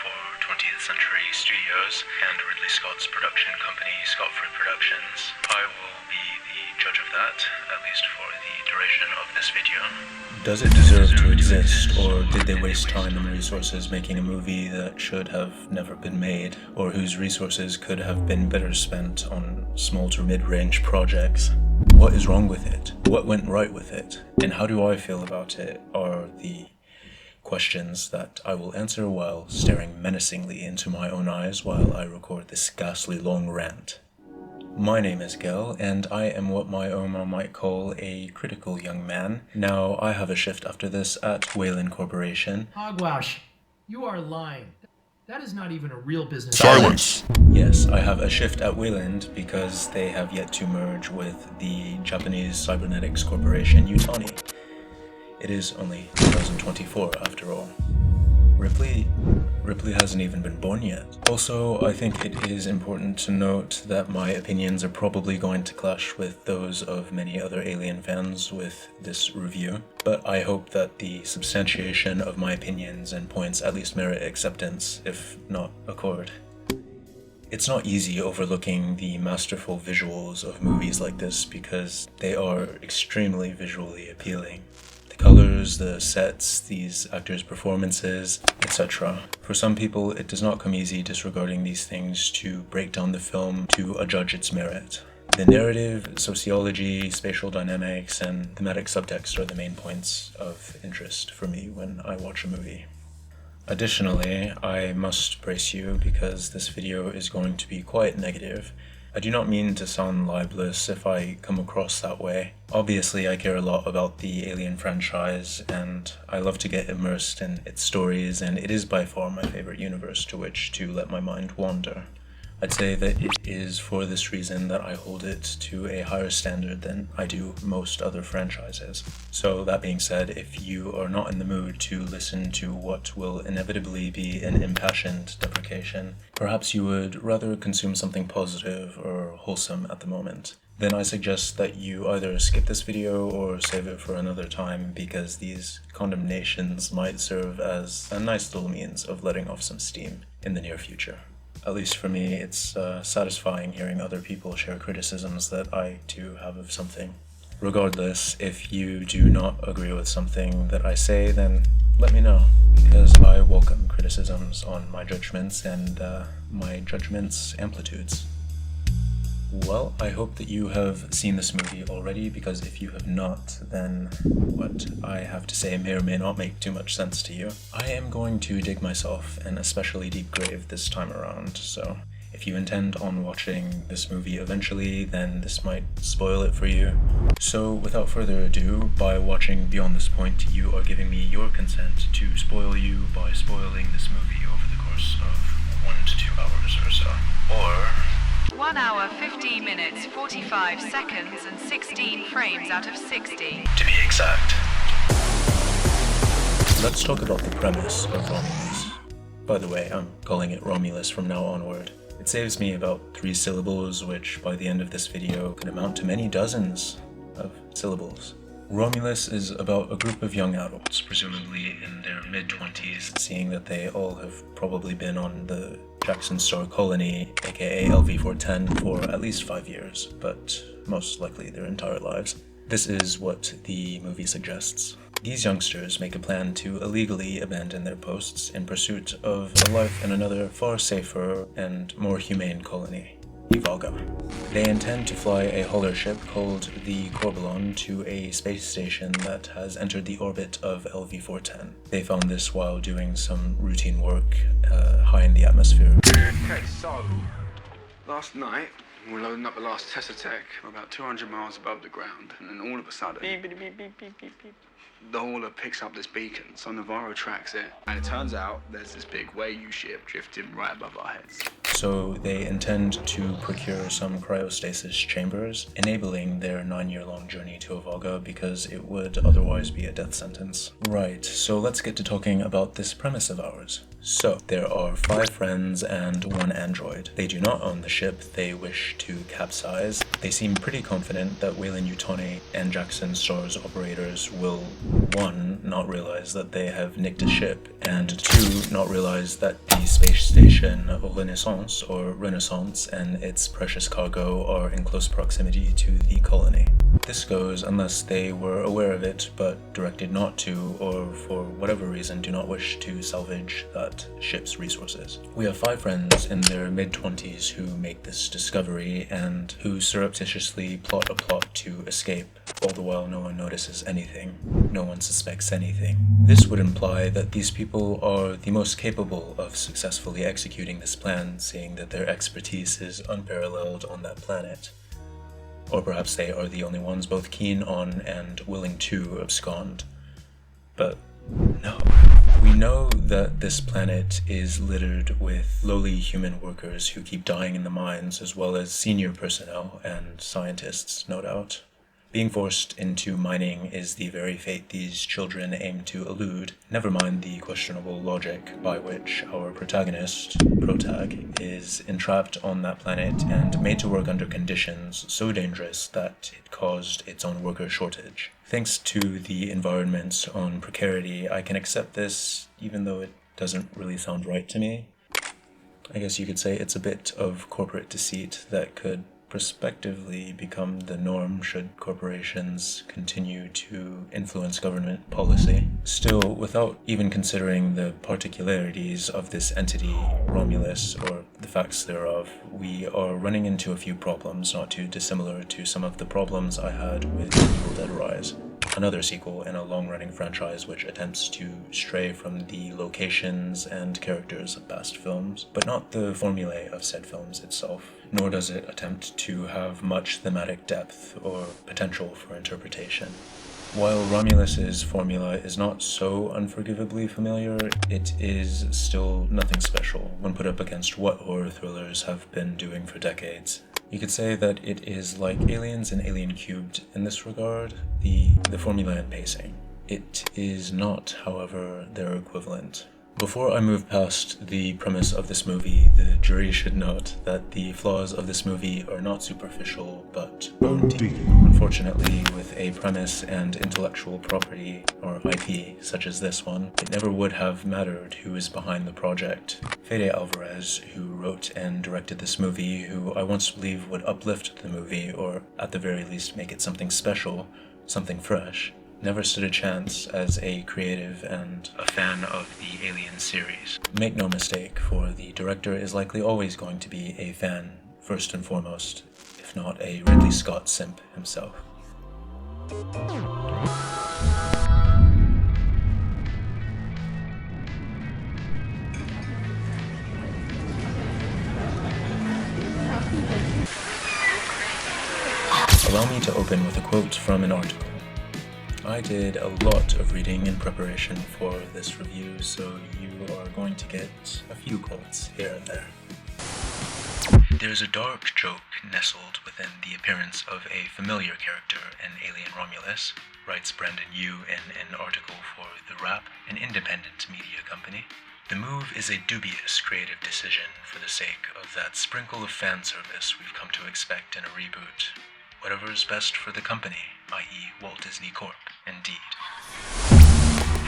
for 20th Century Studios and Ridley Scott's production company, Scott-Free Productions. I will be the judge of that, at least for the duration of this video. Does it deserve to exist, or did they waste time and resources making a movie that should have never been made, or whose resources could have been better spent on small to mid-range projects? What is wrong with it? What went right with it? And how do I feel about it are the questions that I will answer while staring menacingly into my own eyes while I record this ghastly long rant. My name is Gil, and I am what my Oma might call a critical young man. Now, I have a shift after this at Wayland Corporation. Hogwash, you are lying. That is not even a real business. Silence! Yes, I have a shift at Wayland because they have yet to merge with the Japanese Cybernetics Corporation, Utani. It is only 2024 after all. Ripley hasn't even been born yet. Also, I think it is important to note that my opinions are probably going to clash with those of many other Alien fans with this review, but I hope that the substantiation of my opinions and points at least merit acceptance, if not accord. It's not easy overlooking the masterful visuals of movies like this because they are extremely visually appealing. The colors, the sets, these actors' performances, etc. For some people, it does not come easy disregarding these things to break down the film to adjudge its merit. The narrative, sociology, spatial dynamics, and thematic subtext are the main points of interest for me when I watch a movie. Additionally, I must brace you because this video is going to be quite negative. I do not mean to sound libelous if I come across that way. Obviously, I care a lot about the Alien franchise, and I love to get immersed in its stories, and it is by far my favorite universe to which to let my mind wander. I'd say that it is for this reason that I hold it to a higher standard than I do most other franchises. So that being said, if you are not in the mood to listen to what will inevitably be an impassioned deprecation, perhaps you would rather consume something positive or wholesome at the moment, then I suggest that you either skip this video or save it for another time because these condemnations might serve as a nice little means of letting off some steam in the near future. At least for me, it's satisfying hearing other people share criticisms that I too have of something. Regardless, if you do not agree with something that I say, then let me know, because I welcome criticisms on my judgments and my judgments' amplitudes. Well, I hope that you have seen this movie already, because if you have not, then what I have to say may or may not make too much sense to you. I am going to dig myself an especially deep grave this time around, so if you intend on watching this movie eventually, then this might spoil it for you. So without further ado, by watching beyond this point, you are giving me your consent to spoil you by spoiling this movie over the course of 1 to 2 hours or so. Or 1 hour, 15 minutes, 45 seconds, and 16 frames out of 60. to be exact. let's talk about the premise of Romulus. By the way, I'm calling it Romulus from now onward. It saves me about 3 syllables, which by the end of this video could amount to many dozens of syllables. Romulus is about a group of young adults, presumably in their mid-20s, seeing that they all have probably been on the Jackson Star Colony, aka LV-410, for at least 5 years, but most likely their entire lives. This is what the movie suggests. These youngsters make a plan to illegally abandon their posts in pursuit of a life in another far safer and more humane colony, Ivalga. They intend to fly a hauler ship called the Corbalon to a space station that has entered the orbit of LV-410. They found this while doing some routine work high in the atmosphere. Okay, so last night we're loading up the last Tessa Tech. We're about 200 miles above the ground, and then all of a sudden, beep, beep, beep, beep, beep, beep, beep. The hauler picks up this beacon, so Navarro tracks it, and it turns out there's this big Wei-Yu ship drifting right above our heads. So they intend to procure some cryostasis chambers, enabling their 9-year-long journey to Ivalga because it would otherwise be a death sentence. Right, so let's get to talking about this premise of ours. So, there are 5 friends and 1 android. They do not own the ship they wish to capsize. They seem pretty confident that Weyland Yutani and Jackson Star's operators will 1. Not realize that they have nicked a ship, and 2. Not realize that the space station Renaissance and its precious cargo are in close proximity to the colony. This goes unless they were aware of it but directed not to, or for whatever reason do not wish to salvage that ship's resources. We have 5 friends in their mid-20s who make this discovery and who surreptitiously plot a plot to escape, all the while no one notices anything, no one suspects anything. This would imply that these people are the most capable of successfully executing this plan, seeing that their expertise is unparalleled on that planet. Or perhaps they are the only ones both keen on and willing to abscond. But no. We know that this planet is littered with lowly human workers who keep dying in the mines, as well as senior personnel and scientists, no doubt. Being forced into mining is the very fate these children aim to elude, never mind the questionable logic by which our protagonist, Protag, is entrapped on that planet and made to work under conditions so dangerous that it caused its own worker shortage. Thanks to the environment's own precarity, I can accept this, even though it doesn't really sound right to me. I guess you could say it's a bit of corporate deceit that could prospectively become the norm should corporations continue to influence government policy. Still, without even considering the particularities of this entity, Romulus, or the facts thereof, we are running into a few problems not too dissimilar to some of the problems I had with Evil Dead Rise, another sequel in a long-running franchise which attempts to stray from the locations and characters of past films, but not the formulae of said films itself, nor does it attempt to have much thematic depth or potential for interpretation. While Romulus's formula is not so unforgivably familiar, it is still nothing special when put up against what horror thrillers have been doing for decades. You could say that it is like Aliens and Alien Cubed in this regard, the formula and pacing. It is not, however, their equivalent. Before I move past the premise of this movie, the jury should note that the flaws of this movie are not superficial, but bone deep. Unfortunately, with a premise and intellectual property, or IP, such as this one, it never would have mattered who is behind the project. Fede Alvarez, who wrote and directed this movie, who I once believed would uplift the movie, or at the very least make it something special, something fresh, never stood a chance as a creative and a fan of the Alien series. Make no mistake, for the director is likely always going to be a fan, first and foremost, if not a Ridley Scott simp himself. Allow me to open with a quote from an article. I did a lot of reading in preparation for this review, so you are going to get a few quotes here and there. There's a dark joke nestled within the appearance of a familiar character in Alien Romulus, writes Brendan Yu in an article for The Wrap, an independent media company. The move is a dubious creative decision for the sake of that sprinkle of fan service we've come to expect in a reboot. Whatever is best for the company, i.e. Walt Disney Corp, indeed.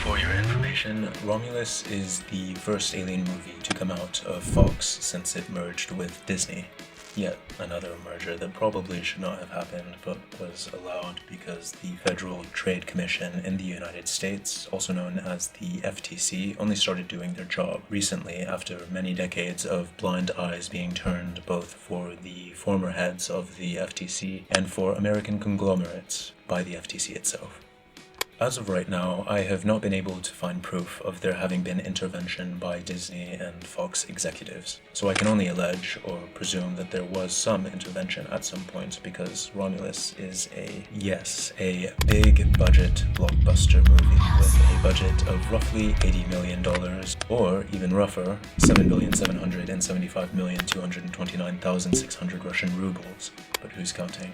For your information, Romulus is the first Alien movie to come out of Fox since it merged with Disney. Yet another merger that probably should not have happened, but was allowed because the Federal Trade Commission in the United States, also known as the FTC, only started doing their job recently after many decades of blind eyes being turned both for the former heads of the FTC and for American conglomerates by the FTC itself. As of right now, I have not been able to find proof of there having been intervention by Disney and Fox executives, so I can only allege or presume that there was some intervention at some point because Romulus is a big budget blockbuster movie with a budget of roughly $80 million, or even rougher, 7,775,229,600 Russian rubles, but who's counting?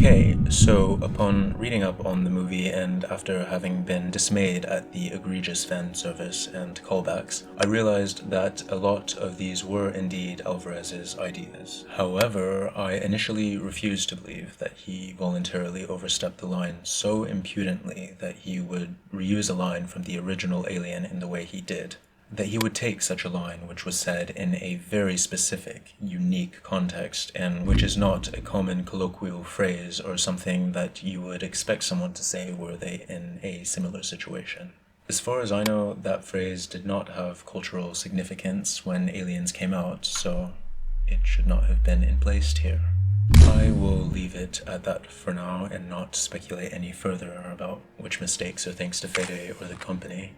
Okay, so upon reading up on the movie and after having been dismayed at the egregious fan service and callbacks, I realized that a lot of these were indeed Alvarez's ideas. However, I initially refused to believe that he voluntarily overstepped the line so impudently that he would reuse a line from the original Alien in the way he did. That he would take such a line which was said in a very specific, unique context, and which is not a common colloquial phrase or something that you would expect someone to say were they in a similar situation. As far as I know, that phrase did not have cultural significance when Aliens came out, so it should not have been emplaced here. I will leave it at that for now and not speculate any further about which mistakes are thanks to Fede or the company.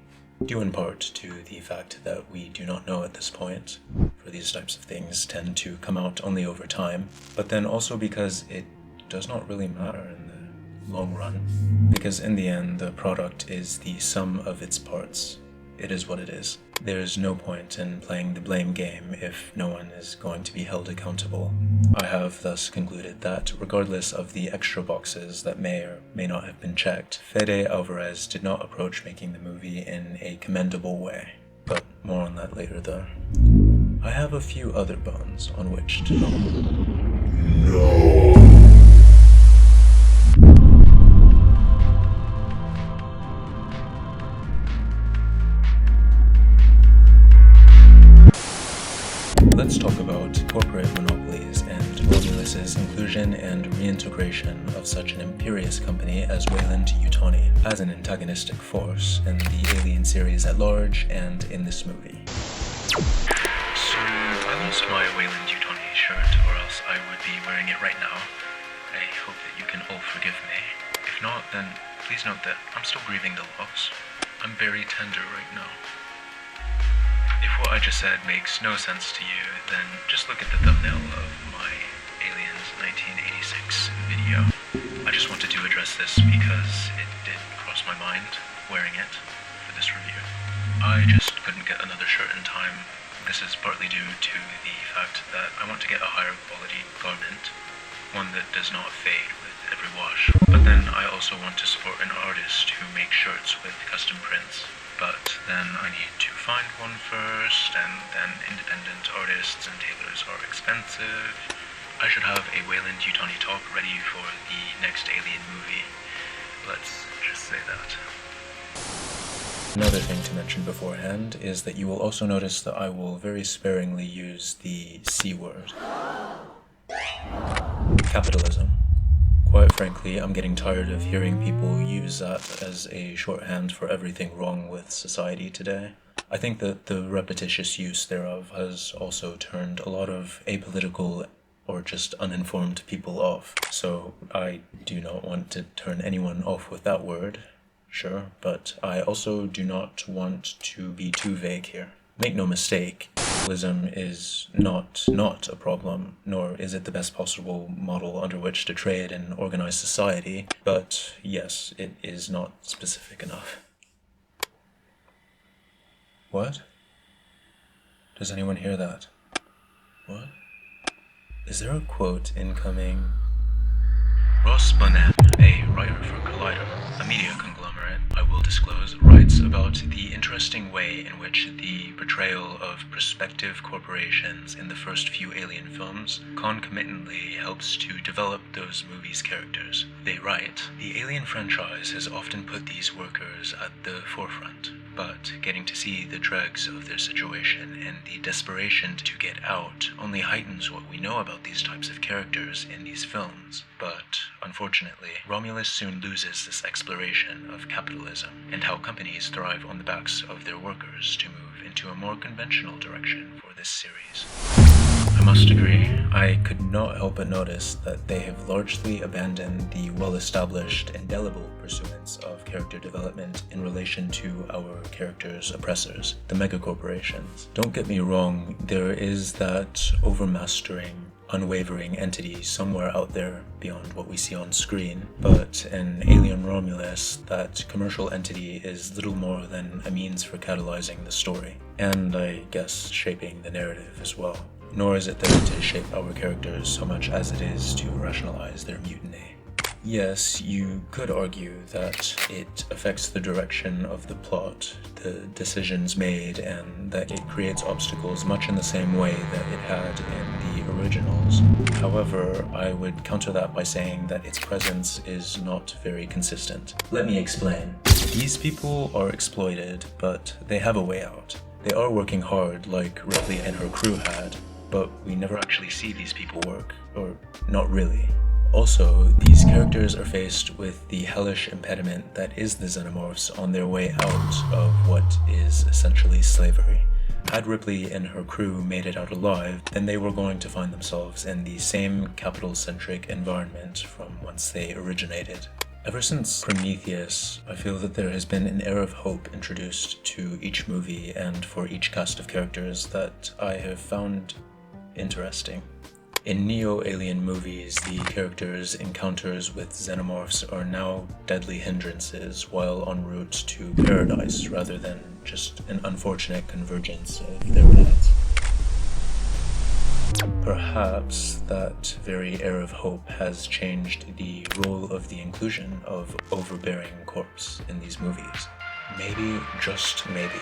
Due in part to the fact that we do not know at this point, for these types of things tend to come out only over time, but then also because it does not really matter in the long run, because in the end the product is the sum of its parts. It is what it is. There is no point in playing the blame game if no one is going to be held accountable. I have thus concluded that, regardless of the extra boxes that may or may not have been checked, Fede Alvarez did not approach making the movie in a commendable way. But more on that later though. I have a few other bones on which to gnaw. Let's talk about corporate monopolies and Romulus's inclusion and reintegration of such an imperious company as Weyland-Yutani as an antagonistic force in the Alien series at large and in this movie. So, I lost my Weyland-Yutani shirt, or else I would be wearing it right now. I hope that you can all forgive me. If not, then please note that I'm still grieving the loss. I'm very tender right now. If what I just said makes no sense to you, then just look at the thumbnail of my Aliens 1986 video. I just wanted to address this because it did cross my mind wearing it for this review. I just couldn't get another shirt in time. This is partly due to the fact that I want to get a higher quality garment, one that does not fade with every wash. But then I also want to support an artist who makes shirts with custom prints. But then I need to find one first, and then independent artists and tailors are expensive. I should have a Weyland-Yutani top ready for the next Alien movie. Let's just say that. Another thing to mention beforehand is that you will also notice that I will very sparingly use the C word. Capitalism. Quite frankly, I'm getting tired of hearing people use that as a shorthand for everything wrong with society today. I think that the repetitious use thereof has also turned a lot of apolitical or just uninformed people off. So I do not want to turn anyone off with that word, sure, but I also do not want to be too vague here. Make no mistake, capitalism is not a problem, nor is it the best possible model under which to trade and organize society, but yes, it is not specific enough. What? Does anyone hear that? What? Is there a quote incoming? Ross Bonaime, a writer for Collider, a media conglomerate, I will disclose, writes about the interesting way in which the portrayal of prospective corporations in the first few Alien films concomitantly helps to develop those movies' characters. They write, "The Alien franchise has often put these workers at the forefront, but getting to see the dregs of their situation and the desperation to get out only heightens what we know about these types of characters in these films. But, unfortunately, Romulus soon loses this exploration of capitalism and how companies thrive on the backs of their workers to move into a more conventional direction for this series." I must agree. I could not help but notice that they have largely abandoned the well-established, indelible pursuance of character development in relation to our characters' oppressors, the megacorporations. Don't get me wrong, there is that overmastering, unwavering entity somewhere out there beyond what we see on screen, but in Alien Romulus, that commercial entity is little more than a means for catalyzing the story, and I guess shaping the narrative as well. Nor is it there to shape our characters so much as it is to rationalize their mutiny. Yes, you could argue that it affects the direction of the plot, the decisions made, and that it creates obstacles much in the same way that it had in the originals. However, I would counter that by saying that its presence is not very consistent. Let me explain. These people are exploited, but they have a way out. They are working hard like Ripley and her crew had, but we never actually see these people work, or not really. Also, these characters are faced with the hellish impediment that is the xenomorphs on their way out of what is essentially slavery. Had Ripley and her crew made it out alive, then they were going to find themselves in the same capital-centric environment from whence they originated. Ever since Prometheus, I feel that there has been an air of hope introduced to each movie and for each cast of characters that I have found interesting. In neo-alien movies, the characters' encounters with xenomorphs are now deadly hindrances while en route to paradise rather than just an unfortunate convergence of their paths. Perhaps that very air of hope has changed the role of the inclusion of overbearing corpse in these movies. Maybe, just maybe.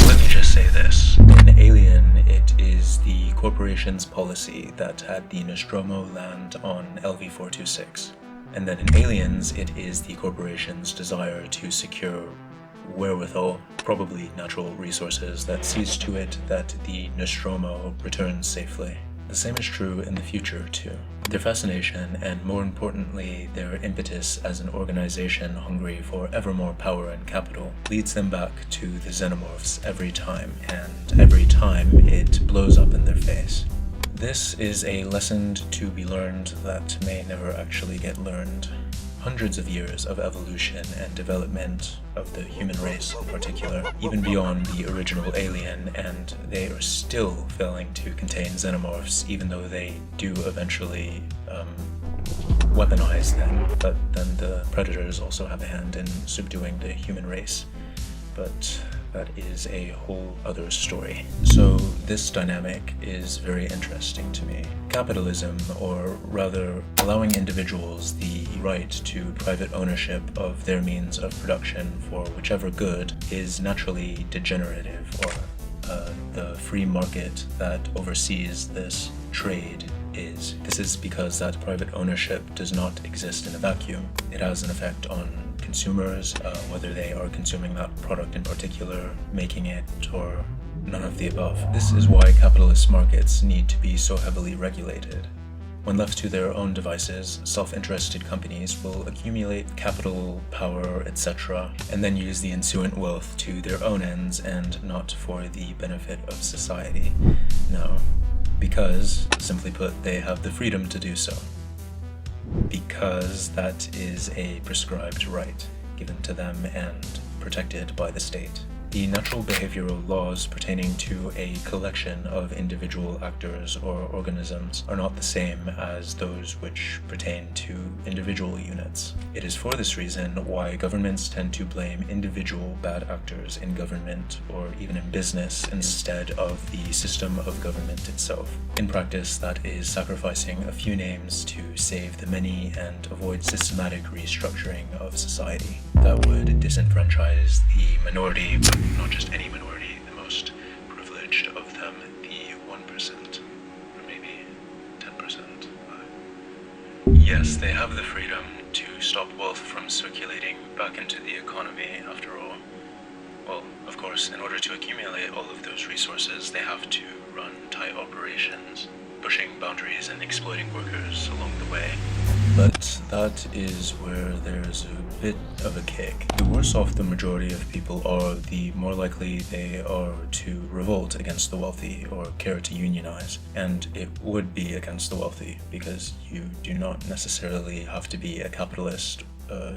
Let me just say this. In Alien, it is the corporation's policy that had the Nostromo land on LV-426. And then in Aliens, it is the corporation's desire to secure wherewithal, probably natural resources, that sees to it that the Nostromo returns safely. The same is true in the future, too. Their fascination, and more importantly, their impetus as an organization hungry for ever more power and capital, leads them back to the xenomorphs every time, and every time it blows up in their face. This is a lesson to be learned that may never actually get learned. Hundreds of years of evolution and development of the human race in particular, even beyond the original Alien, and they are still failing to contain xenomorphs, even though they do eventually weaponize them. But then the Predators also have a hand in subduing the human race. But that is a whole other story. So this dynamic is very interesting to me. Capitalism, or rather allowing individuals the right to private ownership of their means of production for whichever good, is naturally degenerative, or the free market that oversees this trade is. This is because that private ownership does not exist in a vacuum. It has an effect on consumers, whether they are consuming that product in particular, making it, or none of the above. This is why capitalist markets need to be so heavily regulated. When left to their own devices, self-interested companies will accumulate capital, power, etc., and then use the ensuing wealth to their own ends and not for the benefit of society. No, because, simply put, they have the freedom to do so. Because that is a prescribed right given to them and protected by the state. The natural behavioral laws pertaining to a collection of individual actors or organisms are not the same as those which pertain to individual units. It is for this reason why governments tend to blame individual bad actors in government or even in business instead of the system of government itself. In practice, that is sacrificing a few names to save the many and avoid systematic restructuring of society. That would disenfranchise the minority, but not just any minority, the most privileged of them, the 1%, or maybe 10%. Yes, they have the freedom to stop wealth from circulating back into the economy, after all. Well, of course, in order to accumulate all of those resources, they have to run tight operations, pushing boundaries and exploiting workers along the way. But that is where there's a bit of a kick. The worse off the majority of people are, the more likely they are to revolt against the wealthy or care to unionize. And it would be against the wealthy, because you do not necessarily have to be a capitalist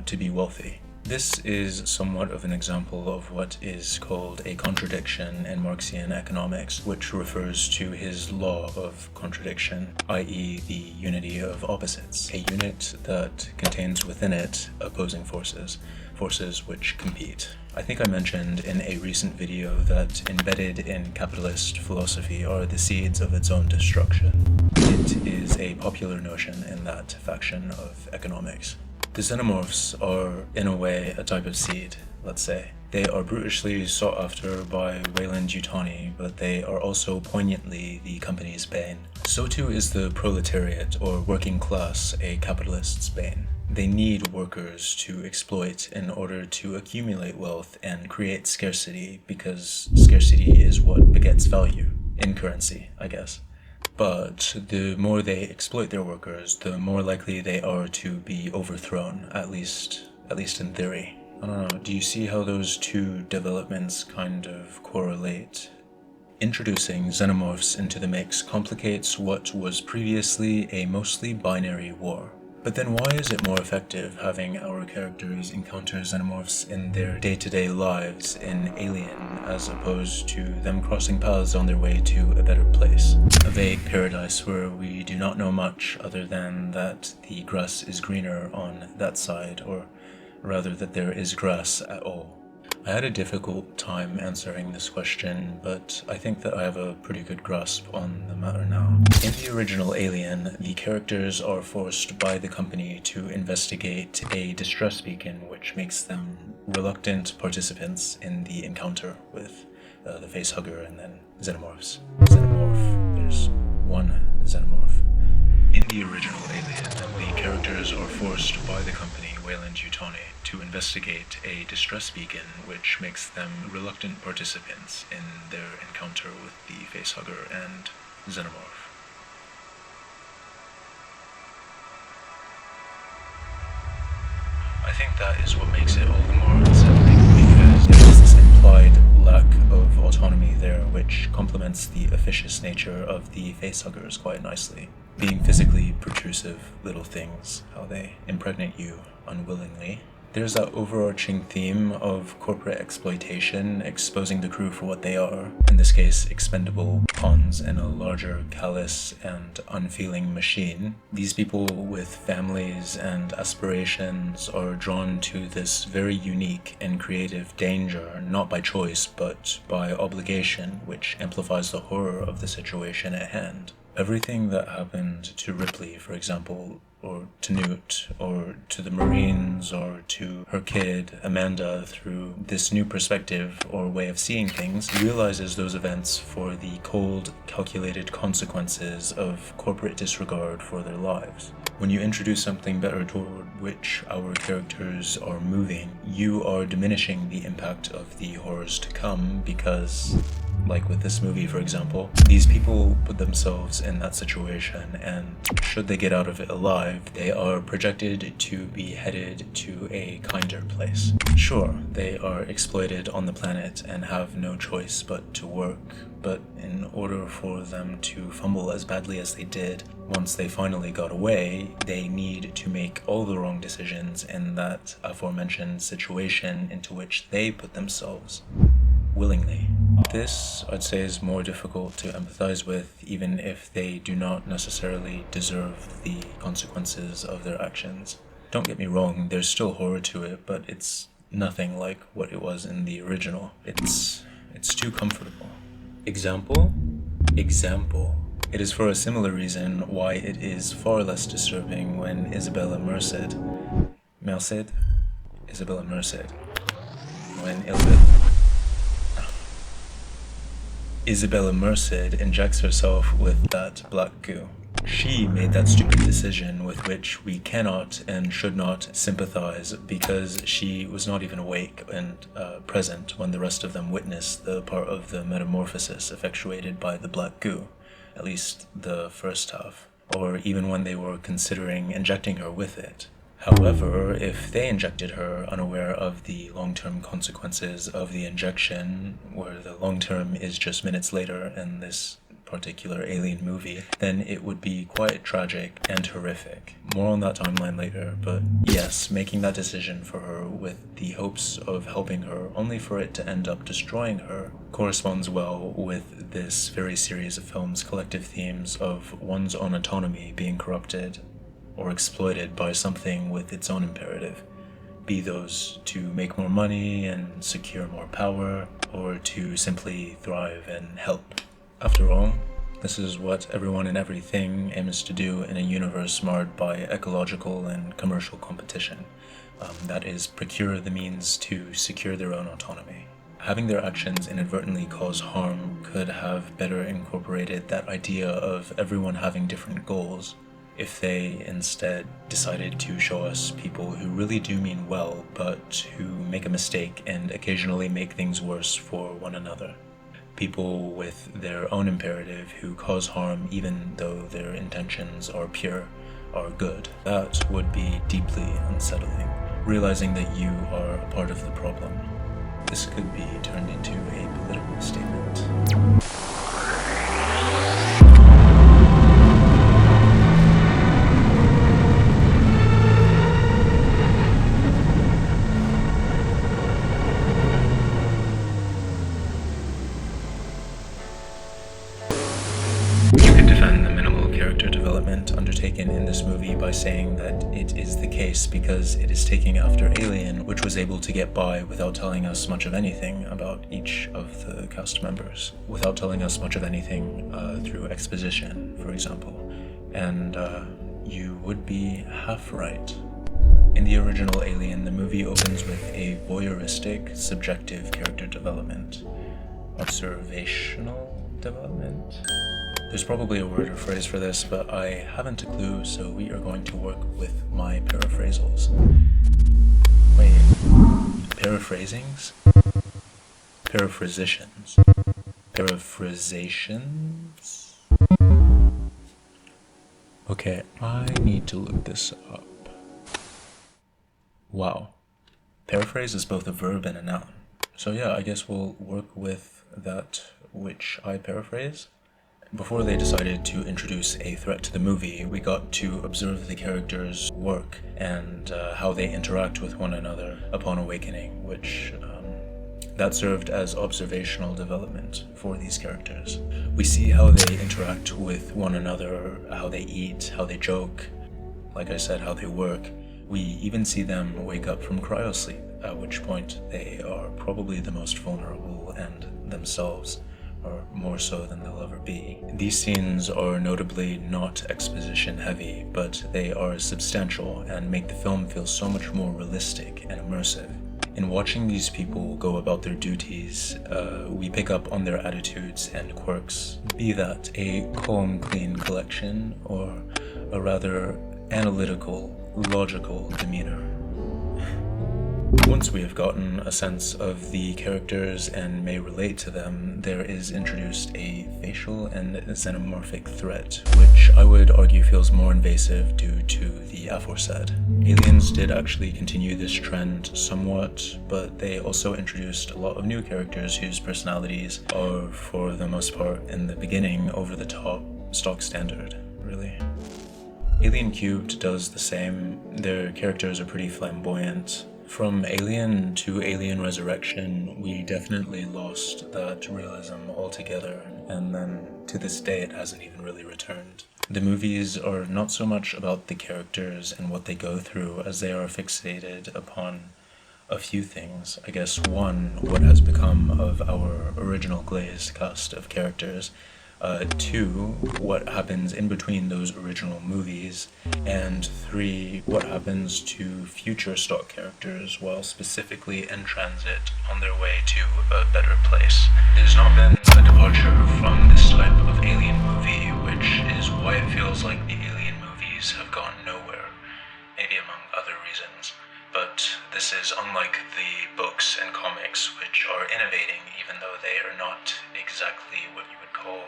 to be wealthy. This is somewhat of an example of what is called a contradiction in Marxian economics, which refers to his law of contradiction, i.e. the unity of opposites, a unit that contains within it opposing forces, forces which compete. I think I mentioned in a recent video that embedded in capitalist philosophy are the seeds of its own destruction. It is a popular notion in that faction of economics. The xenomorphs are, in a way, a type of seed, let's say. They are brutishly sought after by Weyland-Yutani, but they are also poignantly the company's bane. So too is the proletariat, or working class, a capitalist's bane. They need workers to exploit in order to accumulate wealth and create scarcity, because scarcity is what begets value, in currency, I guess. But the more they exploit their workers, the more likely they are to be overthrown, at least in theory. I don't know, do you see how those two developments kind of correlate? Introducing xenomorphs into the mix complicates what was previously a mostly binary war. But then why is it more effective having our characters encounter xenomorphs in their day-to-day lives in Alien as opposed to them crossing paths on their way to a better place? A vague paradise where we do not know much other than that the grass is greener on that side, or rather that there is grass at all. I had a difficult time answering this question, but I think that I have a pretty good grasp on the matter now. In the original Alien, the characters are forced by the company to investigate a distress beacon, which makes them reluctant participants in the encounter with the facehugger and then xenomorphs. There's one xenomorph. In the original Alien, the characters are forced by the company Weyland-Yutani to investigate a distress beacon, which makes them reluctant participants in their encounter with the facehugger and xenomorph. I think that is what makes it all the more unsettling, because there is this implied lack of autonomy there, which complements the officious nature of the facehuggers quite nicely. Being physically protrusive little things, how they impregnate you unwillingly. There's that overarching theme of corporate exploitation, exposing the crew for what they are, in this case expendable pawns in a larger, callous and unfeeling machine. These people with families and aspirations are drawn to this very unique and creative danger, not by choice but by obligation, which amplifies the horror of the situation at hand. Everything that happened to Ripley, for example, or to Newt, or to the Marines, or to her kid, Amanda, through this new perspective or way of seeing things, realizes those events for the cold, calculated consequences of corporate disregard for their lives. When you introduce something better toward which our characters are moving, you are diminishing the impact of the horrors to come because, like with this movie for example, these people put themselves in that situation, and should they get out of it alive, they are projected to be headed to a kinder place. Sure, they are exploited on the planet and have no choice but to work, but in order for them to fumble as badly as they did, once they finally got away, they need to make all the wrong decisions in that aforementioned situation into which they put themselves willingly. This, I'd say, is more difficult to empathize with, even if they do not necessarily deserve the consequences of their actions. Don't get me wrong, there's still horror to it, but it's nothing like what it was in the original. It's too comfortable. Example? It is for a similar reason why it is far less disturbing when Isabella Merced, Isabella Merced injects herself with that black goo. She made that stupid decision with which we cannot and should not sympathize, because she was not even awake and present when the rest of them witnessed the part of the metamorphosis effectuated by the black goo, at least the first half, or even when they were considering injecting her with it. However, if they injected her unaware of the long-term consequences of the injection, where the long-term is just minutes later in this particular Alien movie, then it would be quite tragic and horrific. More on that timeline later, but yes, making that decision for her with the hopes of helping her, only for it to end up destroying her, corresponds well with this very series of films' collective themes of one's own autonomy being corrupted or exploited by something with its own imperative. be those to make more money and secure more power, or to simply thrive and help. After all, this is what everyone and everything aims to do in a universe marred by ecological and commercial competition. That is, procure the means to secure their own autonomy. Having their actions inadvertently cause harm could have better incorporated that idea of everyone having different goals, if they instead decided to show us people who really do mean well, but who make a mistake and occasionally make things worse for one another. People with their own imperative who cause harm even though their intentions are pure, are good. That would be deeply unsettling, realizing that you are a part of the problem. This could be turned into a political statement. Undertaken in this movie by saying that it is the case because it is taking after Alien, which was able to get by without telling us much of anything about each of the cast members, without telling us much of anything through exposition, for example. And you would be half right. In the original Alien, the movie opens with a voyeuristic, subjective character development. Observational development? There's probably a word or phrase for this, but I haven't a clue, so we are going to work with my paraphrasals. Wait, paraphrasings? Paraphrasations? Paraphrasations? Okay, I need to look this up. Wow. Paraphrase is both a verb and a noun. So yeah, I guess we'll work with that which I paraphrase. Before they decided to introduce a threat to the movie, we got to observe the characters' work and how they interact with one another upon awakening, which that served as observational development for these characters. We see how they interact with one another, how they eat, how they joke, like I said, how they work. We even see them wake up from cryosleep, at which point they are probably the most vulnerable and themselves, or more so than they'll ever be. These scenes are notably not exposition heavy, but they are substantial and make the film feel so much more realistic and immersive. In watching these people go about their duties, we pick up on their attitudes and quirks, be that a calm, clean collection or a rather analytical, logical demeanor. Once we have gotten a sense of the characters and may relate to them, there is introduced a facial and xenomorphic threat, which I would argue feels more invasive due to the aforesaid. Aliens did actually continue this trend somewhat, but they also introduced a lot of new characters whose personalities are, for the most part, in the beginning, over the top, stock standard, really. Alien Cubed does the same. Their characters are pretty flamboyant. From Alien to Alien Resurrection, we definitely lost that realism altogether, and then to this day it hasn't even really returned. The movies are not so much about the characters and what they go through as they are fixated upon a few things. I guess one, what has become of our original glazed cast of characters, two, what happens in between those original movies, and three, what happens to future stock characters while specifically in transit on their way to a better place. There's not been a departure from this type of alien movie, which is why it feels like the alien movies have gone nowhere, maybe among other reasons. But this is unlike the books and comics, which are innovating even though they are not exactly what you would call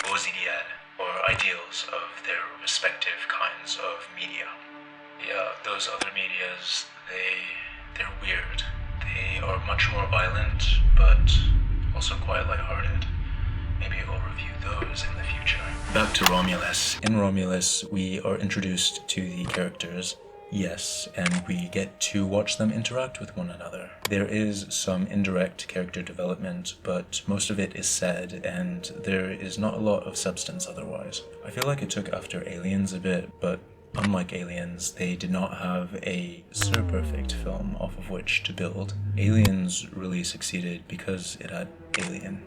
beaux idéal, or ideals of their respective kinds of media. Yeah, those other medias, they're weird. They are much more violent, but also quite lighthearted. Maybe we'll review those in the future. Back to Romulus. In Romulus, we are introduced to the characters, yes, and we get to watch them interact with one another. There is some indirect character development, but most of it is said, and there is not a lot of substance otherwise. I feel like it took after Aliens a bit, but Unlike Aliens, they did not have a perfect film off of which to build. Aliens really succeeded because it had Alien,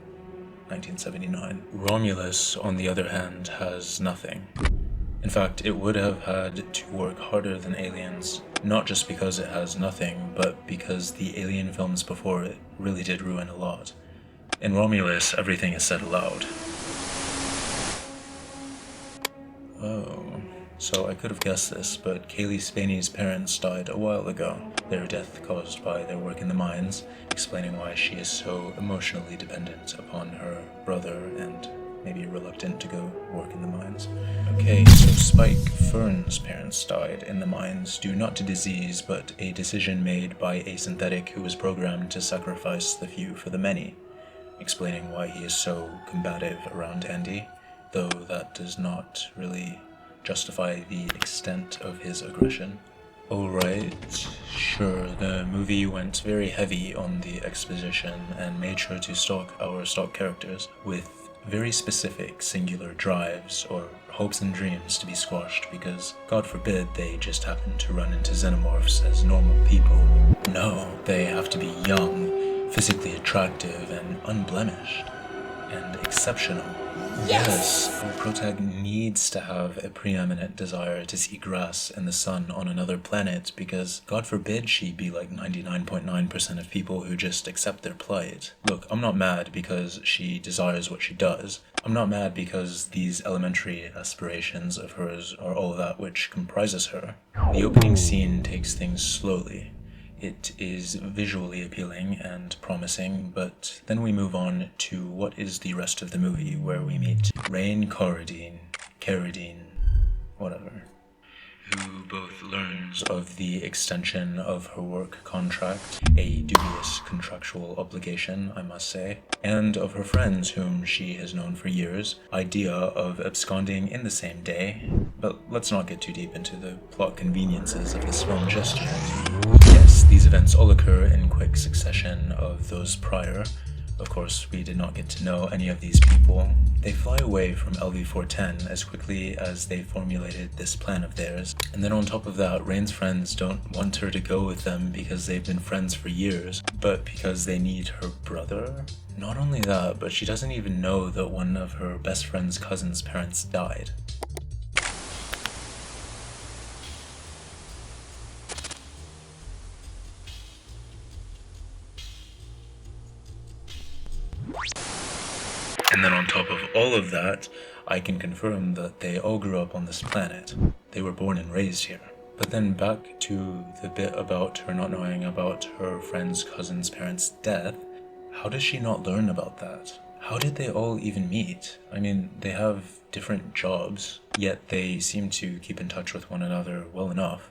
1979. Romulus, on the other hand, has nothing. In fact, it would have had to work harder than Aliens, not just because it has nothing, but because the Alien films before it really did ruin a lot. In Romulus, everything is said aloud. Oh, so I could have guessed this, but Kaylee Spaney's parents died a while ago, their death caused by their work in the mines, explaining why she is so emotionally dependent upon her brother and maybe reluctant to go work in the mines. Okay, so Spike Fern's parents died in the mines due not to disease, but a decision made by a synthetic who was programmed to sacrifice the few for the many, explaining why he is so combative around Andy, though that does not really justify the extent of his aggression. Alright, sure, the movie went very heavy on the exposition and made sure to stock our stock characters with very specific singular drives or hopes and dreams to be squashed because, God forbid, they just happen to run into xenomorphs as normal people. No, they have to be young, physically attractive, and unblemished, and exceptional. Yes! Our protag needs to have a preeminent desire to see grass and the sun on another planet because, God forbid, she be like 99.9% of people who just accept their plight. Look, I'm not mad because she desires what she does. I'm not mad because these elementary aspirations of hers are all that which comprises her. The opening scene takes things slowly. It is visually appealing and promising, but then we move on to what is the rest of the movie, where we meet Rain Carradine, whatever, who both learns of the extension of her work contract, a dubious contractual obligation, I must say, and of her friends whom she has known for years, idea of absconding in the same day. But let's not get too deep into the plot conveniences of this film just yet. Yes, these events all occur in quick succession of those prior. Of course, we did not get to know any of these people. They fly away from LV-410 as quickly as they formulated this plan of theirs. And then on top of that, Rain's friends don't want her to go with them because they've been friends for years, but because they need her brother? Not only that, but she doesn't even know that one of her best friend's cousin's parents died. And then on top of all of that, I can confirm that they all grew up on this planet. They were born and raised here. But then back to the bit about her not knowing about her friend's cousin's parents' death. How does she not learn about that? How did they all even meet? I mean, they have different jobs, yet they seem to keep in touch with one another well enough.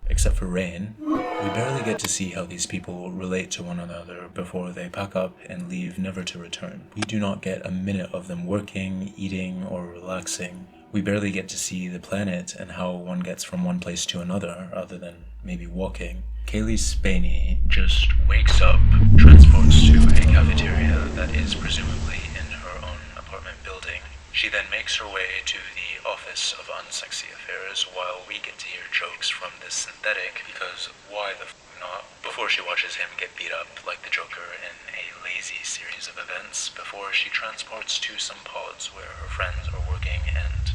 Except for Rain. We barely get to see how these people relate to one another before they pack up and leave never to return. We do not get a minute of them working, eating, or relaxing. We barely get to see the planet and how one gets from one place to another, other than maybe walking. Kaylee Spaney just wakes up, transports to a cafeteria that is presumably in her own apartment building. She then makes her way to the Office of Unsexy Affairs while we get to hear jokes from this synthetic, because why the f*** not? Before she watches him get beat up like the Joker in a lazy series of events, before she transports to some pods where her friends are working and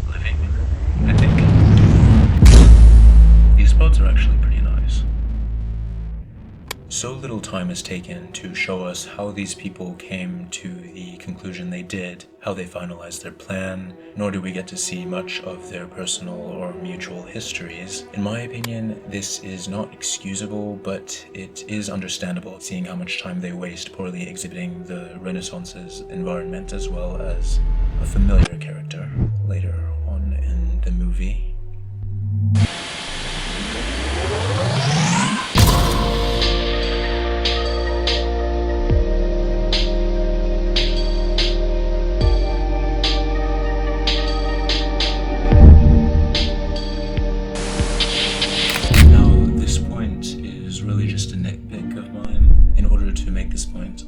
living, I think. These pods are actually pretty nice. So little time is taken to show us how these people came to the conclusion they did, how they finalized their plan, nor do we get to see much of their personal or mutual histories. In my opinion, this is not excusable, but it is understandable, seeing how much time they waste poorly exhibiting the Renaissance's environment as well as a familiar character later on in the movie.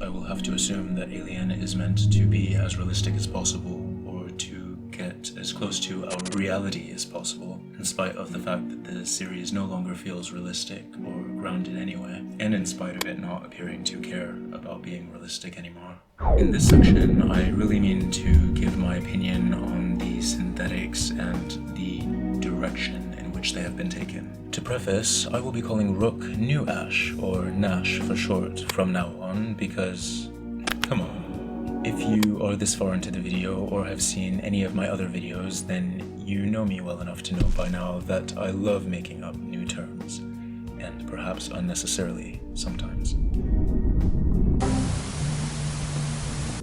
I will have to assume that Alien is meant to be as realistic as possible, or to get as close to our reality as possible. in spite of the fact that the series no longer feels realistic or grounded anyway, and in spite of it not appearing to care about being realistic anymore. In this section, I really mean to give my opinion on the synthetics and the direction in which they have been taken. To preface, I will be calling Rook New Ash, or Nash for short, from now on, because, come on. If you are this far into the video or have seen any of my other videos, then you know me well enough to know by now that I love making up new terms, and perhaps unnecessarily sometimes.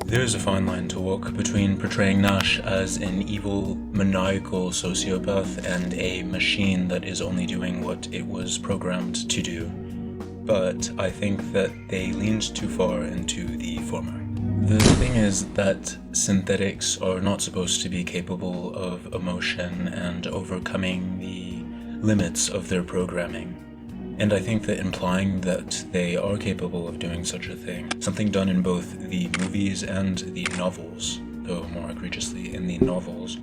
There's a fine line to walk between portraying Nash as an evil, maniacal sociopath and a machine that is only doing what it was programmed to do, but I think that they leaned too far into the former. The thing is that synthetics are not supposed to be capable of emotion and overcoming the limits of their programming. And I think that implying that they are capable of doing such a thing, something done in both the movies and the novels, though more egregiously in the novels,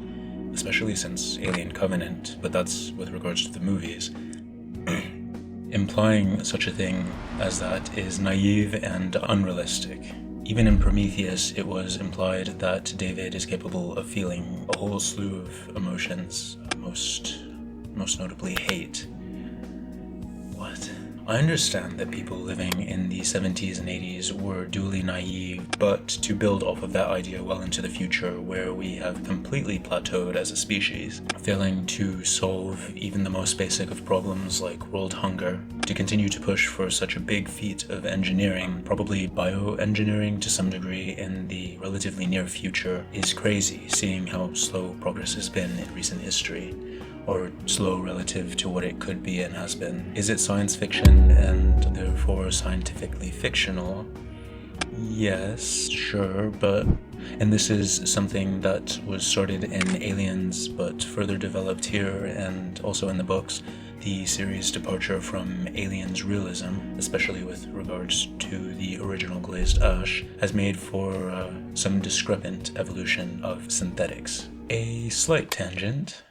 especially since Alien Covenant, but that's with regards to the movies, implying such a thing as that is naive and unrealistic. Even in Prometheus, it was implied that David is capable of feeling a whole slew of emotions, most notably hate. What? I understand that people living in the 70s and 80s were duly naive, but to build off of that idea well into the future, where we have completely plateaued as a species, failing to solve even the most basic of problems like world hunger, to continue to push for such a big feat of engineering, probably bioengineering to some degree in the relatively near future, is crazy, seeing how slow progress has been in recent history. Or slow relative to what it could be and has been. Is it science fiction and therefore scientifically fictional? Yes, sure, and this is something that was started in Aliens but further developed here and also in the books. The series' departure from Aliens realism, especially with regards to the original Glazed Ash, has made for some discrepant evolution of synthetics. A slight tangent.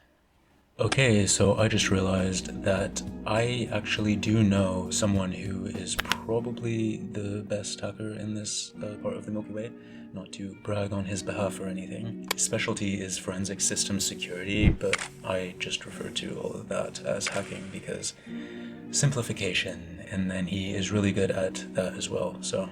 Okay, so I just realized that I actually do know someone who is probably the best hacker in this part of the Milky Way. Not to brag on his behalf or anything. His specialty is forensic system security, but I just refer to all of that as hacking because simplification, and then he is really good at that as well, so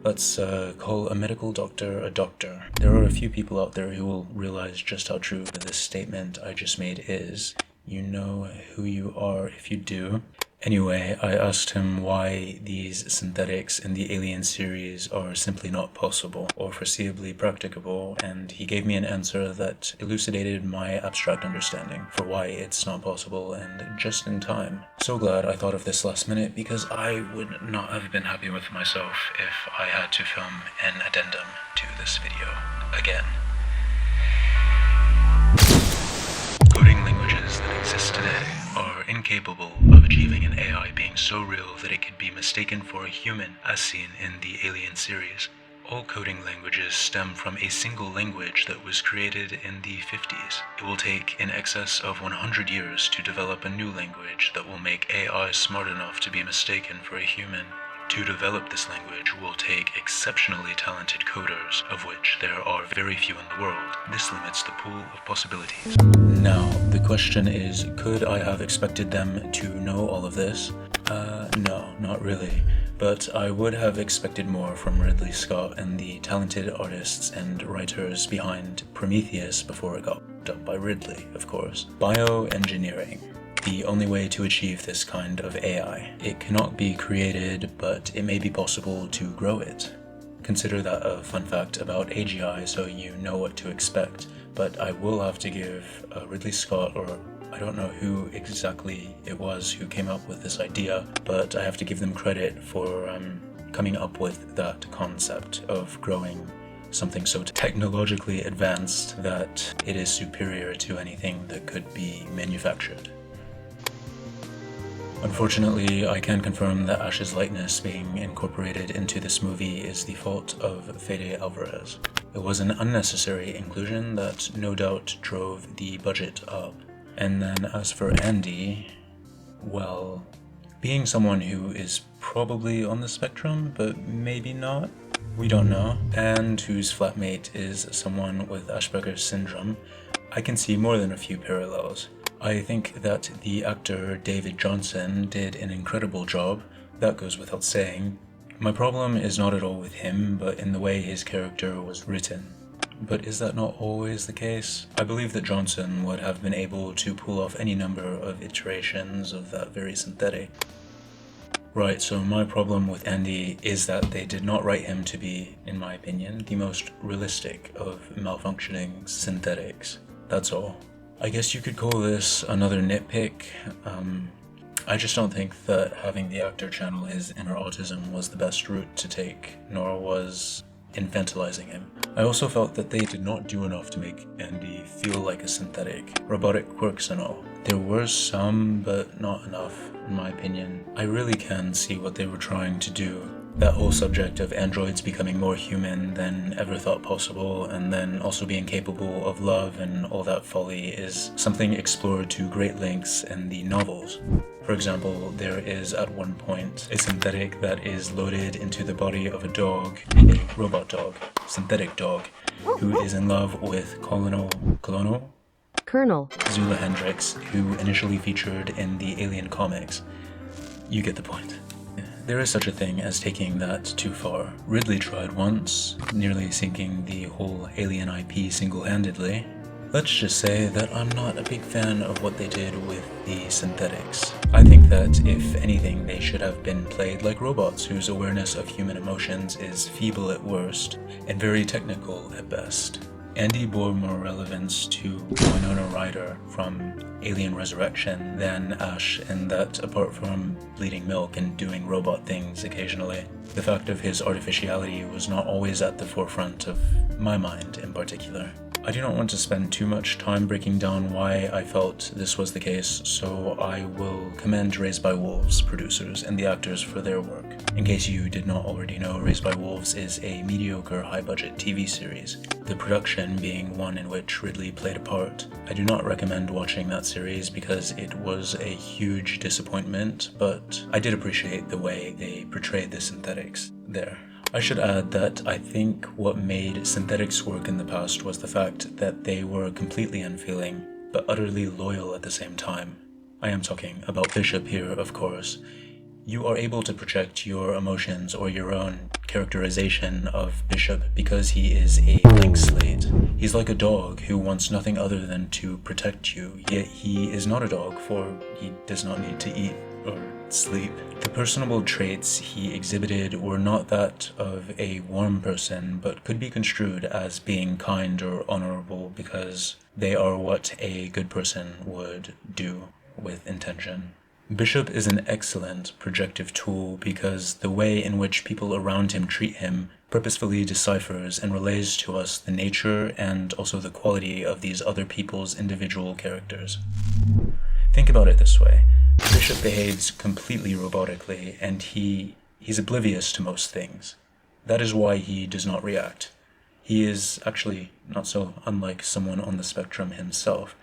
let's call a medical doctor a doctor. There are a few people out there who will realize just how true this statement I just made is. You know who you are if you do. Anyway, I asked him why these synthetics in the Alien series are simply not possible or foreseeably practicable, and he gave me an answer that elucidated my abstract understanding for why it's not possible, and just in time. So glad I thought of this last minute, because I would not have been happy with myself if I had to film an addendum to this video again. Coding languages that exist today are incapable of achieving an AI being so real that it could be mistaken for a human, as seen in the Alien series. All coding languages stem from a single language that was created in the 50s. It will take in excess of 100 years to develop a new language that will make AI smart enough to be mistaken for a human. To develop this language will take exceptionally talented coders, of which there are very few in the world. This limits the pool of possibilities. Now, the question is, could I have expected them to know all of this? No, not really. But I would have expected more from Ridley Scott and the talented artists and writers behind Prometheus before it got done by Ridley, of course. Bioengineering. The only way to achieve this kind of AI. It cannot be created, but it may be possible to grow it. Consider that a fun fact about AGI so you know what to expect, but I will have to give Ridley Scott, or I don't know who exactly it was who came up with this idea, but I have to give them credit for coming up with that concept of growing something so technologically advanced that it is superior to anything that could be manufactured. Unfortunately, I can confirm that Ash's likeness being incorporated into this movie is the fault of Fede Alvarez. It was an unnecessary inclusion that no doubt drove the budget up. And then as for Andy, well, being someone who is probably on the spectrum, but maybe not, we don't know, and whose flatmate is someone with Asperger's syndrome, I can see more than a few parallels. I think that the actor David Johnson did an incredible job, that goes without saying. My problem is not at all with him, but in the way his character was written. But is that not always the case? I believe that Johnson would have been able to pull off any number of iterations of that very synthetic. Right, so my problem with Andy is that they did not write him to be, in my opinion, the most realistic of malfunctioning synthetics. That's all. I guess you could call this another nitpick. I just don't think that having the actor channel his inner autism was the best route to take, nor was infantilizing him. I also felt that they did not do enough to make Andy feel like a synthetic, robotic quirks and all. There were some, but not enough, in my opinion. I really can see what they were trying to do. That whole subject of androids becoming more human than ever thought possible, and then also being capable of love and all that folly, is something explored to great lengths in the novels. For example, there is at one point a synthetic that is loaded into the body of a dog, a robot dog, synthetic dog, who is in love with Colonel Zula Hendricks, who initially featured in the Alien comics. You get the point. There is such a thing as taking that too far. Ridley tried once, nearly sinking the whole Alien IP single-handedly. Let's just say that I'm not a big fan of what they did with the synthetics. I think that, if anything, they should have been played like robots whose awareness of human emotions is feeble at worst and very technical at best. Andy bore more relevance to Winona Ryder from Alien Resurrection than Ash, in that, apart from bleeding milk and doing robot things occasionally, the fact of his artificiality was not always at the forefront of my mind in particular. I do not want to spend too much time breaking down why I felt this was the case, so I will commend Raised by Wolves producers and the actors for their work. In case you did not already know, Raised by Wolves is a mediocre high-budget TV series, the production being one in which Ridley played a part. I do not recommend watching that series because it was a huge disappointment, but I did appreciate the way they portrayed the synthetics there. I should add that I think what made synthetics work in the past was the fact that they were completely unfeeling, but utterly loyal at the same time. I am talking about Bishop here, of course. You are able to project your emotions or your own characterization of Bishop because he is a blank slate. He's like a dog who wants nothing other than to protect you, yet he is not a dog, for he does not need to eat or sleep. The personable traits he exhibited were not that of a warm person, but could be construed as being kind or honorable because they are what a good person would do with intention. Bishop is an excellent projective tool because the way in which people around him treat him purposefully deciphers and relays to us the nature and also the quality of these other people's individual characters. Think about it this way. Bishop behaves completely robotically, and he's oblivious to most things. That is why he does not react. He is actually not so unlike someone on the spectrum himself,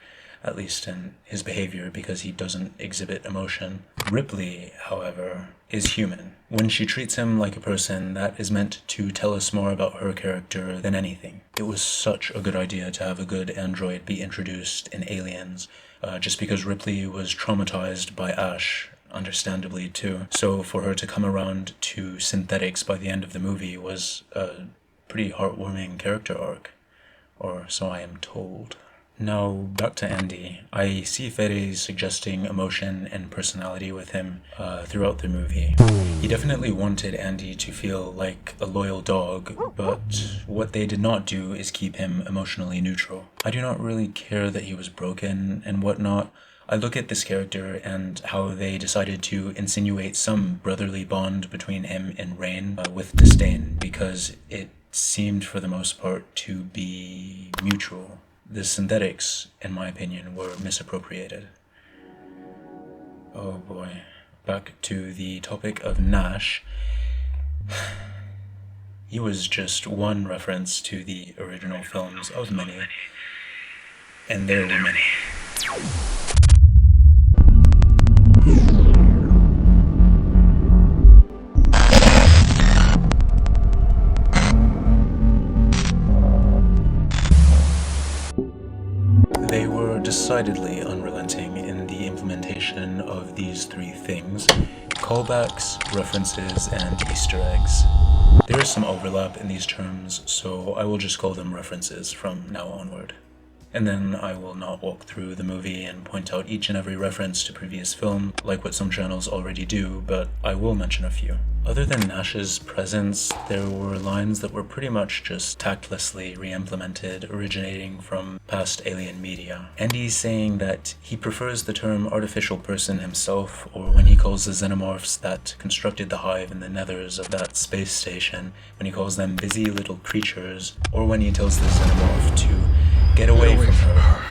at least in his behavior, because he doesn't exhibit emotion. Ripley, however, is human. When she treats him like a person, that is meant to tell us more about her character than anything. It was such a good idea to have a good android be introduced in Aliens, just because Ripley was traumatized by Ash, understandably too. So for her to come around to synthetics by the end of the movie was a pretty heartwarming character arc, or so I am told. Now, back to Andy. I see Fede suggesting emotion and personality with him throughout the movie. He definitely wanted Andy to feel like a loyal dog, but what they did not do is keep him emotionally neutral. I do not really care that he was broken and whatnot. I look at this character and how they decided to insinuate some brotherly bond between him and Rain with disdain, because it seemed for the most part to be mutual. The synthetics, in my opinion, were misappropriated. Oh boy. Back to the topic of Nash. He was just one reference to the original films of many, and there were many. decidedly unrelenting in the implementation of these three things: callbacks, references, and Easter eggs. There is some overlap in these terms, so I will just call them references from now onward. And then I will not walk through the movie and point out each and every reference to previous film, like what some channels already do, but I will mention a few. Other than Nash's presence, there were lines that were pretty much just tactlessly re-implemented, originating from past Alien media. Andy's saying that he prefers the term artificial person himself, or when he calls the xenomorphs that constructed the hive in the nethers of that space station, when he calls them busy little creatures, or when he tells the xenomorph to get away from her.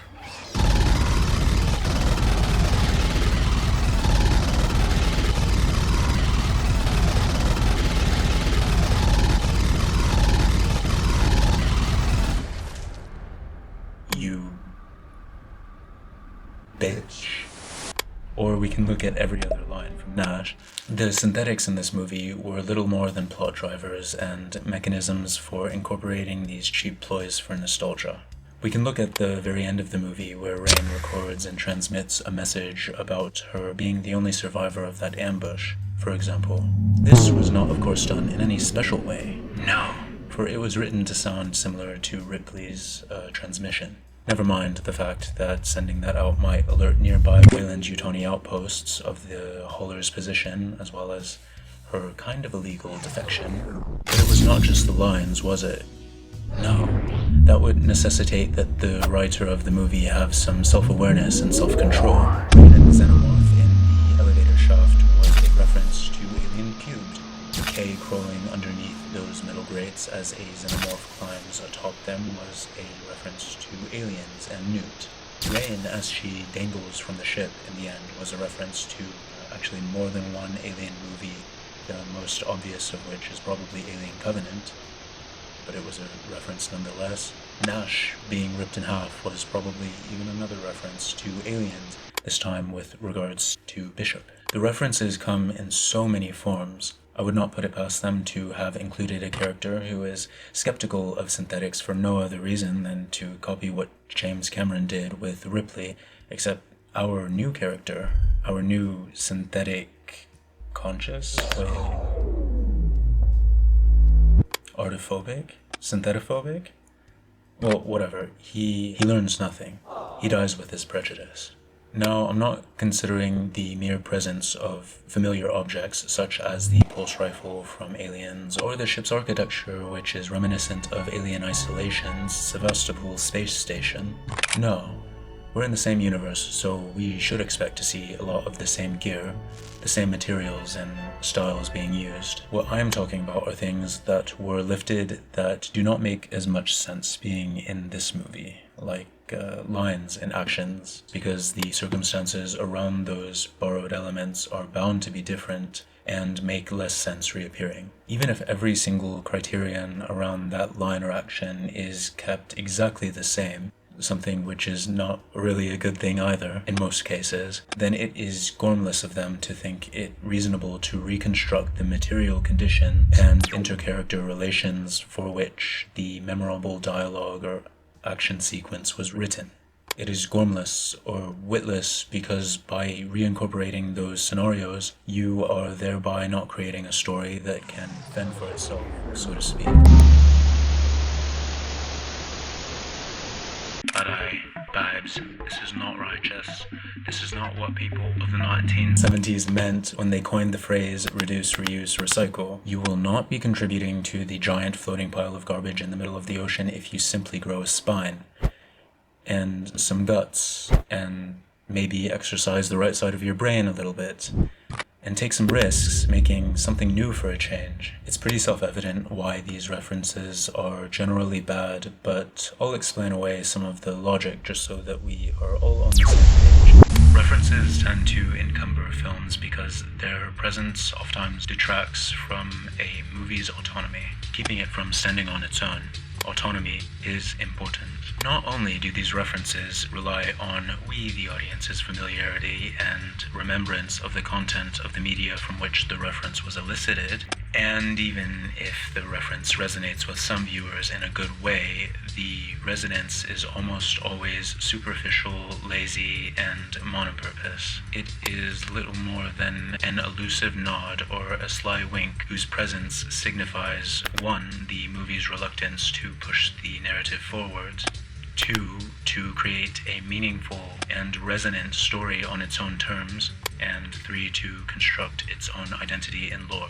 You bitch. Or we can look at every other line from Nash. The synthetics in this movie were little more than plot drivers and mechanisms for incorporating these cheap ploys for nostalgia. We can look at the very end of the movie where Rain records and transmits a message about her being the only survivor of that ambush, for example. This was not, of course, done in any special way. No, for it was written to sound similar to Ripley's transmission. Never mind the fact that sending that out might alert nearby Weyland-Yutani outposts of the hauler's position, as well as her kind of illegal defection. But it was not just the lines, was it? No, that would necessitate that the writer of the movie have some self-awareness and self-control. And the xenomorph in the elevator shaft was a reference to Alien Cubed, K crawling underneath those metal grates as a xenomorph climbs atop them was a reference to Aliens and Newt. Rain, as she dangles from the ship in the end, was a reference to actually more than one Alien movie, the most obvious of which is probably Alien Covenant, but it was a reference nonetheless. Nash being ripped in half was probably even another reference to Aliens, this time with regards to Bishop. The references come in so many forms. I would not put it past them to have included a character who is skeptical of synthetics for no other reason than to copy what James Cameron did with Ripley, except our new character, our new synthetic conscious? Artophobic? Synthetophobic? Well, whatever. He learns nothing. He dies with his prejudice. Now, I'm not considering the mere presence of familiar objects such as the pulse rifle from Aliens or the ship's architecture, which is reminiscent of Alien Isolation's Sevastopol space station. No. We're in the same universe, so we should expect to see a lot of the same gear, the same materials and styles being used. What I am talking about are things that were lifted that do not make as much sense being in this movie, like lines and actions, because the circumstances around those borrowed elements are bound to be different and make less sense reappearing. Even if every single criterion around that line or action is kept exactly the same, something which is not really a good thing either in most cases, then it is gormless of them to think it reasonable to reconstruct the material condition and intercharacter relations for which the memorable dialogue or action sequence was written. It is gormless or witless because by reincorporating those scenarios, you are thereby not creating a story that can fend for itself, so to speak. Babes, this is not righteous. This is not what people of the 1970s meant when they coined the phrase reduce, reuse, recycle. You will not be contributing to the giant floating pile of garbage in the middle of the ocean if you simply grow a spine and some guts and maybe exercise the right side of your brain a little bit and take some risks making something new for a change. It's pretty self-evident why these references are generally bad, but I'll explain away some of the logic just so that we are all on the same page. References tend to encumber films because their presence oftentimes detracts from a movie's autonomy, keeping it from standing on its own. Autonomy is important. Not only do these references rely on we, the audience's familiarity and remembrance of the content of the media from which the reference was elicited, And even if the reference resonates with some viewers in a good way, the resonance is almost always superficial, lazy, and monopurpose. It is little more than an elusive nod or a sly wink whose presence signifies 1. The movie's reluctance to push the narrative forward, 2. to create a meaningful and resonant story on its own terms, and 3. to construct its own identity and lore.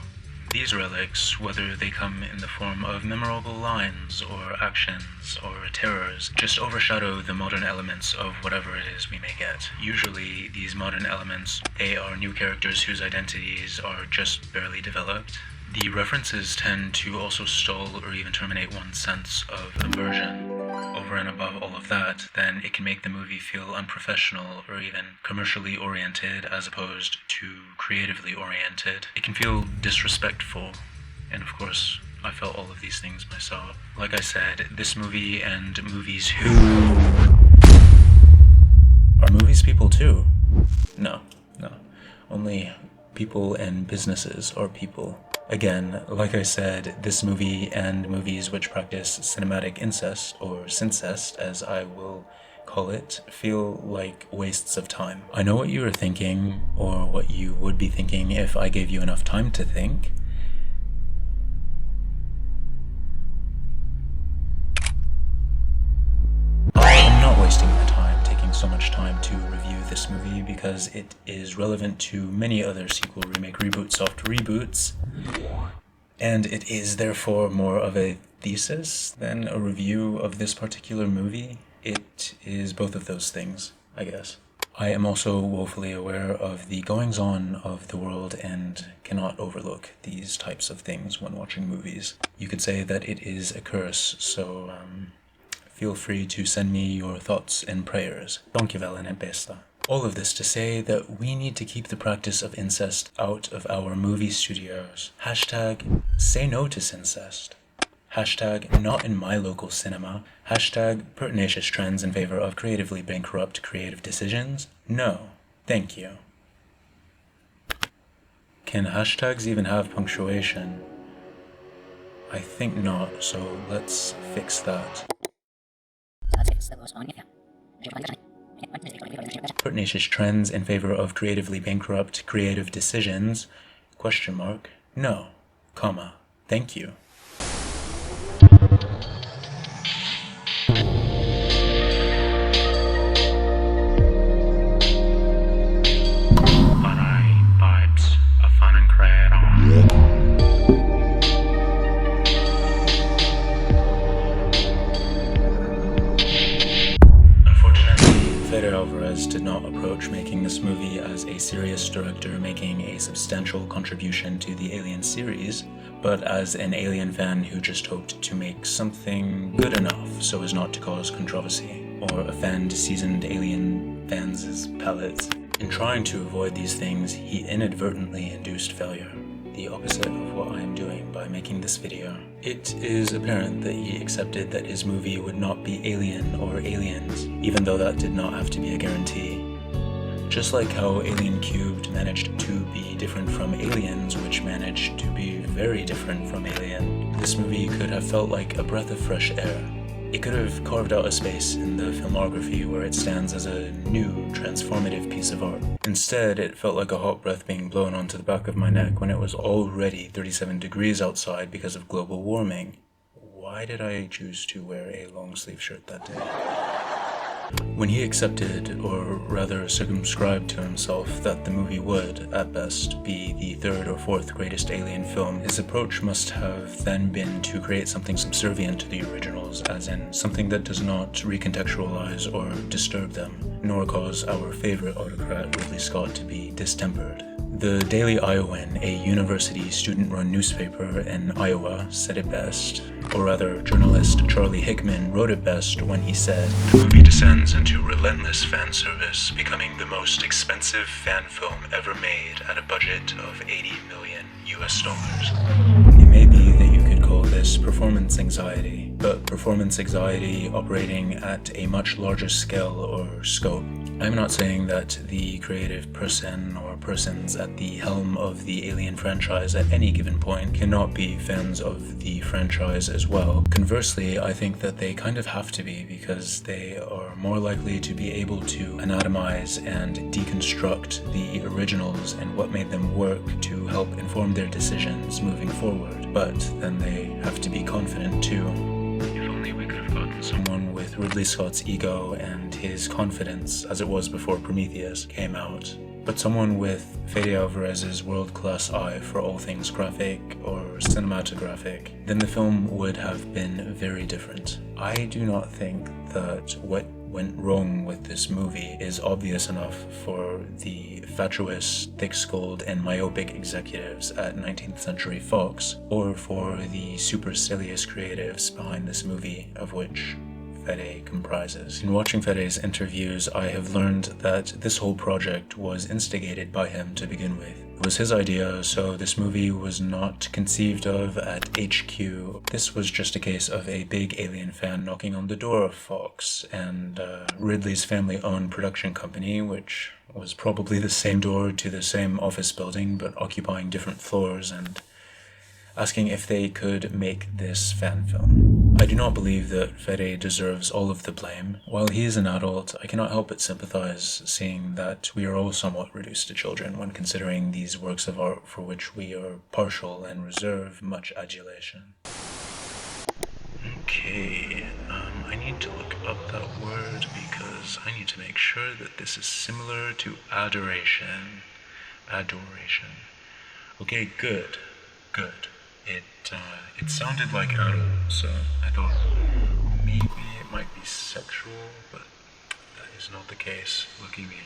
These relics, whether they come in the form of memorable lines or actions or terrors, just overshadow the modern elements of whatever it is we may get. Usually, these modern elements, they are new characters whose identities are just barely developed. The references tend to also stall or even terminate one's sense of immersion. Over and above all of that, then it can make the movie feel unprofessional or even commercially oriented as opposed to creatively oriented. It can feel disrespectful, and of course, I felt all of these things myself. Like I said, this movie and movies who... Are movies people too? No. Only people and businesses are people. Again, like I said, this movie and movies which practice cinematic incest, or syncest as I will call it, feel like wastes of time. I know what you are thinking, or what you would be thinking if I gave you enough time to think. I'm not wasting my time taking so much time to review this movie because it is relevant to many other sequel, remake, reboot, soft reboots, and it is therefore more of a thesis than a review of this particular movie. It is both of those things, I guess. I am also woefully aware of the goings-on of the world and cannot overlook these types of things when watching movies. You could say that it is a curse, so feel free to send me your thoughts and prayers. Dankjewel en het beste. All of this to say that we need to keep the practice of incest out of our movie studios. Hashtag say no to incest. Hashtag not in my local cinema. Hashtag pertinacious trends in favor of creatively bankrupt creative decisions. No, thank you. Can hashtags even have punctuation? I think not, so let's fix that. Pertinacious trends in favor of creatively bankrupt creative decisions? Question mark. No, comma. Thank you. Vibes of fun and creative. Fede Alvarez did not approach making this movie as a serious director making a substantial contribution to the Alien series, but as an Alien fan who just hoped to make something good enough so as not to cause controversy or offend seasoned Alien fans' palates. In trying to avoid these things, he inadvertently induced failure, the opposite of what I am doing by making this video. It is apparent that he accepted that his movie would not be Alien or Aliens, even though that did not have to be a guarantee. Just like how Alien Cubed managed to be different from Aliens, which managed to be very different from Alien, this movie could have felt like a breath of fresh air. It could have carved out a space in the filmography where it stands as a new, transformative piece of art. Instead, it felt like a hot breath being blown onto the back of my neck when it was already 37 degrees outside because of global warming. Why did I choose to wear a long-sleeve shirt that day? When he accepted, or rather circumscribed to himself, that the movie would, at best, be the third or fourth greatest Alien film, his approach must have then been to create something subservient to the originals, as in something that does not recontextualize or disturb them, nor cause our favorite autocrat Ridley Scott to be distempered. The Daily Iowan, a university student-run newspaper in Iowa, said it best, or rather, journalist Charlie Hickman wrote it best when he said, "The movie descends into relentless fan service, becoming the most expensive fan film ever made at a budget of $80 million US. It may be that you could call this performance anxiety, but performance anxiety operating at a much larger scale or scope. I'm not saying that the creative person or persons at the helm of the Alien franchise at any given point cannot be fans of the franchise as well. Conversely, I think that they kind of have to be, because they are more likely to be able to anatomize and deconstruct the originals and what made them work to help inform their decisions moving forward. But then they have to be confident too. If only we could have gotten someone with Ridley Scott's ego and his confidence, as it was before Prometheus came out. But someone with Fede Alvarez's world-class eye for all things graphic or cinematographic, then the film would have been very different. I do not think that what went wrong with this movie is obvious enough for the fatuous, thick-skulled, and myopic executives at 19th Century Fox, or for the supercilious creatives behind this movie, of which Fede comprises. In watching Fede's interviews, I have learned that this whole project was instigated by him to begin with. It was his idea, so this movie was not conceived of at HQ. This was just a case of a big Alien fan knocking on the door of Fox and Ridley's family-owned production company, which was probably the same door to the same office building but occupying different floors, and asking if they could make this fan film. I do not believe that Fede deserves all of the blame. While he is an adult, I cannot help but sympathize, seeing that we are all somewhat reduced to children when considering these works of art for which we are partial and reserve much adulation. Okay, I need to look up that word because I need to make sure that this is similar to adoration. Adoration. Okay, good. It sounded like adult, so I thought maybe it might be sexual, but that is not the case. Lucky me.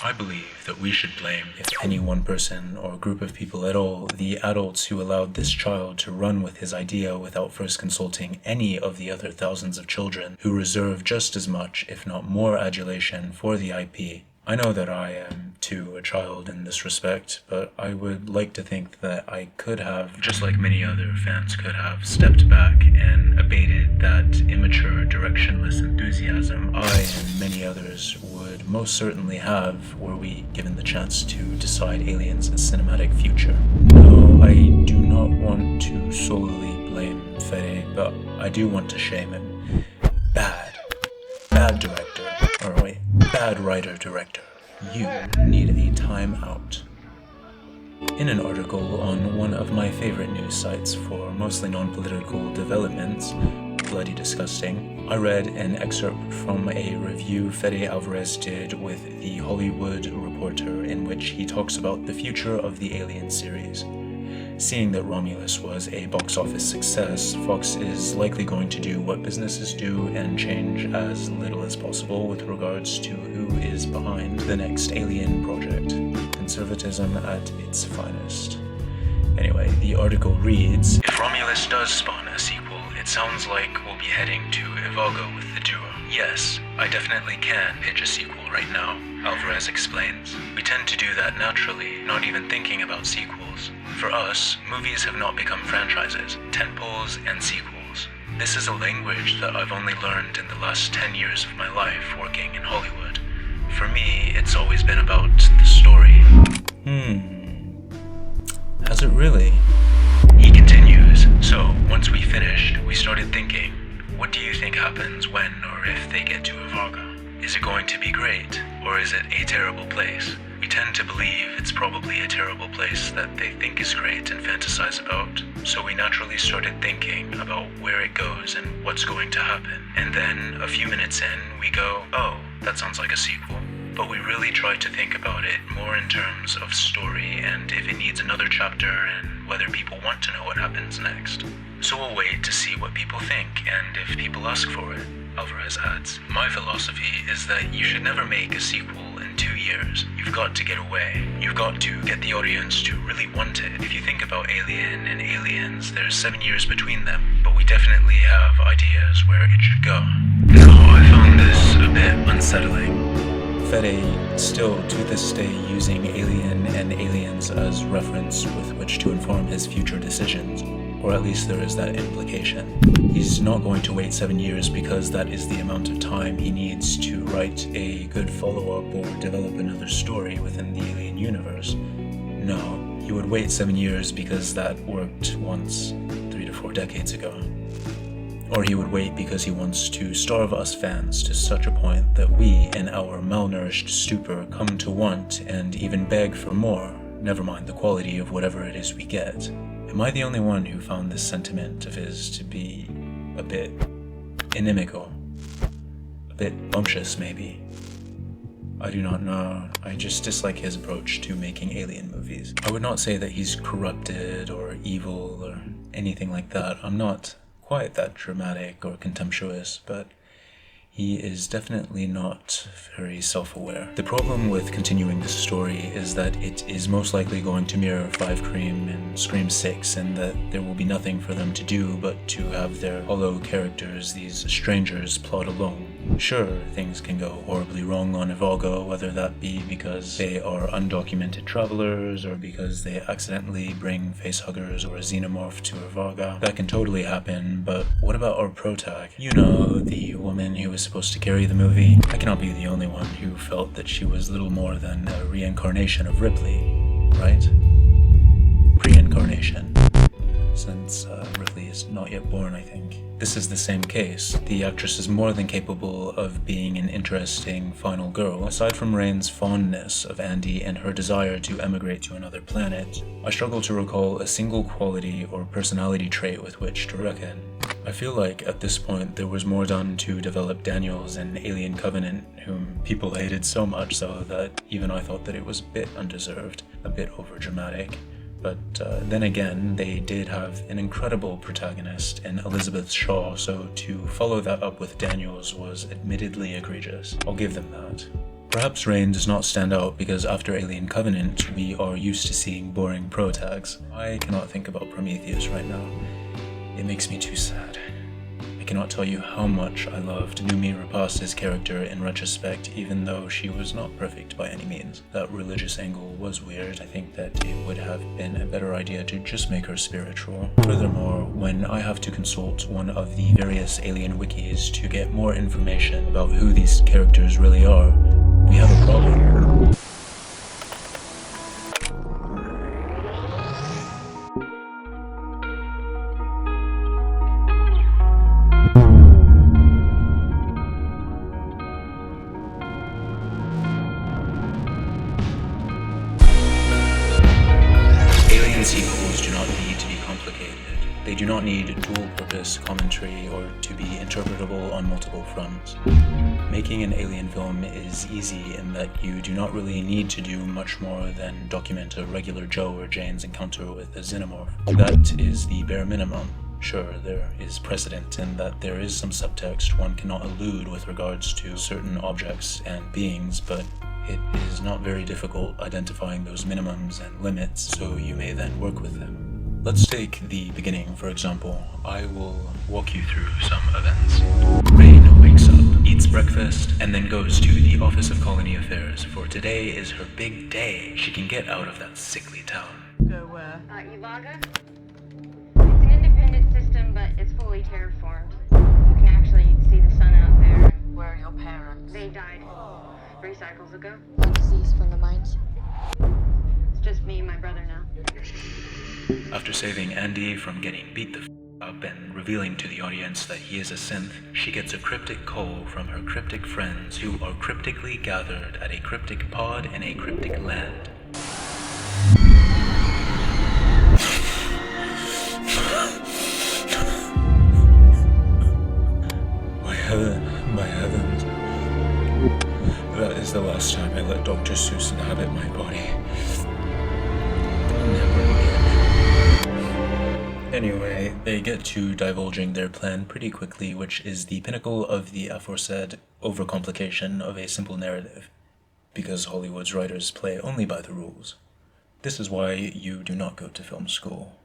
I believe that we should blame, if any one person or group of people at all, the adults who allowed this child to run with his idea without first consulting any of the other thousands of children who reserve just as much, if not more, adulation for the IP. I know that I am, too, a child in this respect, but I would like to think that I could have, just like many other fans could have, stepped back and abated that immature, directionless enthusiasm I and many others would most certainly have were we given the chance to decide Alien's cinematic future. No, I do not want to solely blame Fede, but I do want to shame him. Bad director. Or wait, bad writer-director. You need a time out. In an article on one of my favorite news sites for mostly non-political developments, Bloody Disgusting, I read an excerpt from a review Fede Alvarez did with The Hollywood Reporter, in which he talks about the future of the Alien series. Seeing that Romulus was a box office success, Fox is likely going to do what businesses do and change as little as possible with regards to who is behind the next Alien project. Conservatism at its finest. Anyway, the article reads, "If Romulus does spawn a sequel, it sounds like we'll be heading to Ivago with the duo. Yes, I definitely can pitch a sequel right now," Alvarez explains. "We tend to do that naturally, not even thinking about sequels. For us, movies have not become franchises, tentpoles and sequels. This is a language that I've only learned in the last 10 years of my life working in Hollywood. For me, it's always been about the story." Has it really? He continues, "So, once we finished, we started thinking, what do you think happens when or if they get to Ivaga? Is it going to be great, or is it a terrible place? We tend to believe it's probably a terrible place that they think is great and fantasize about, so we naturally started thinking about where it goes and what's going to happen. And then, a few minutes in, we go, oh, that sounds like a sequel. But we really try to think about it more in terms of story and if it needs another chapter and whether people want to know what happens next. So we'll wait to see what people think and if people ask for it," Alvarez adds. "My philosophy is that you should never make a sequel in 2 years. You've got to get away. You've got to get the audience to really want it. If you think about Alien and Aliens, there's 7 years between them, but we definitely have ideas where it should go." Now, I found this a bit unsettling. Fede still to this day using Alien and Aliens as reference with which to inform his future decisions, or at least there is that implication. He's not going to wait 7 years because that is the amount of time he needs to write a good follow-up or develop another story within the Alien universe. No, he would wait 7 years because that worked once 3 to 4 decades ago. Or he would wait because he wants to starve us fans to such a point that we, in our malnourished stupor, come to want and even beg for more, never mind the quality of whatever it is we get. Am I the only one who found this sentiment of his to be a bit inimical? A bit bumptious, maybe? I do not know. I just dislike his approach to making alien movies. I would not say that he's corrupted or evil or anything like that. I'm not quite that dramatic or contemptuous, but he is definitely not very self-aware. The problem with continuing this story is that it is most likely going to mirror Five Cream and Scream 6, and that there will be nothing for them to do but to have their hollow characters, these strangers, plot alone. Sure, things can go horribly wrong on Ivaga, whether that be because they are undocumented travelers or because they accidentally bring facehuggers or a xenomorph to Ivaga. That can totally happen, but what about our protag? You know, the woman who was supposed to carry the movie. I cannot be the only one who felt that she was little more than a reincarnation of Ripley, right? Reincarnation. Since Ripley is not yet born, I think. This is the same case. The actress is more than capable of being an interesting final girl. Aside from Rain's fondness of Andy and her desire to emigrate to another planet, I struggle to recall a single quality or personality trait with which to reckon. I feel like at this point there was more done to develop Daniels and Alien Covenant, whom people hated so much so that even I thought that it was a bit undeserved, a bit overdramatic. But then again, they did have an incredible protagonist in Elizabeth Shaw, so to follow that up with Daniels was admittedly egregious. I'll give them that. Perhaps Rain does not stand out because after Alien Covenant, we are used to seeing boring protags. I cannot think about Prometheus right now. It makes me too sad. I cannot tell you how much I loved Noomi Rapace's character in retrospect, even though she was not perfect by any means. That religious angle was weird. I think that it would have been a better idea to just make her spiritual. Furthermore, when I have to consult one of the various alien wikis to get more information about who these characters really are, we have a problem. Sequels do not need to be complicated. They do not need dual-purpose commentary or to be interpretable on multiple fronts. Making an alien film is easy in that you do not really need to do much more than document a regular Joe or Jane's encounter with a xenomorph. That is the bare minimum. Sure, there is precedent in that there is some subtext one cannot elude with regards to certain objects and beings, but it is not very difficult identifying those minimums and limits, so you may then work with them. Let's take the beginning, for example. I will walk you through some events. Rain wakes up, eats breakfast, and then goes to the Office of Colony Affairs, for today is her big day. She can get out of that sickly town. Go where? Ivaga? It's an independent system, but it's fully terraformed. You can actually see the sun out there. Where are your parents? They died 3 cycles ago. A disease from the mines. It's just me and my brother now. After saving Andy from getting beat the up and revealing to the audience that he is a synth, she gets a cryptic call from her cryptic friends who are cryptically gathered at a cryptic pod in a cryptic land. My heavens. That is the last time I let Dr. Seuss inhabit my body. Never again. Anyway, they get to divulging their plan pretty quickly, which is the pinnacle of the aforesaid overcomplication of a simple narrative, because Hollywood's writers play only by the rules. This is why you do not go to film school.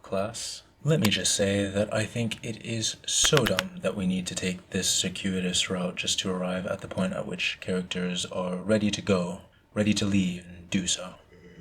Class? Let me just say that I think it is so dumb that we need to take this circuitous route just to arrive at the point at which characters are ready to go, ready to leave and do so.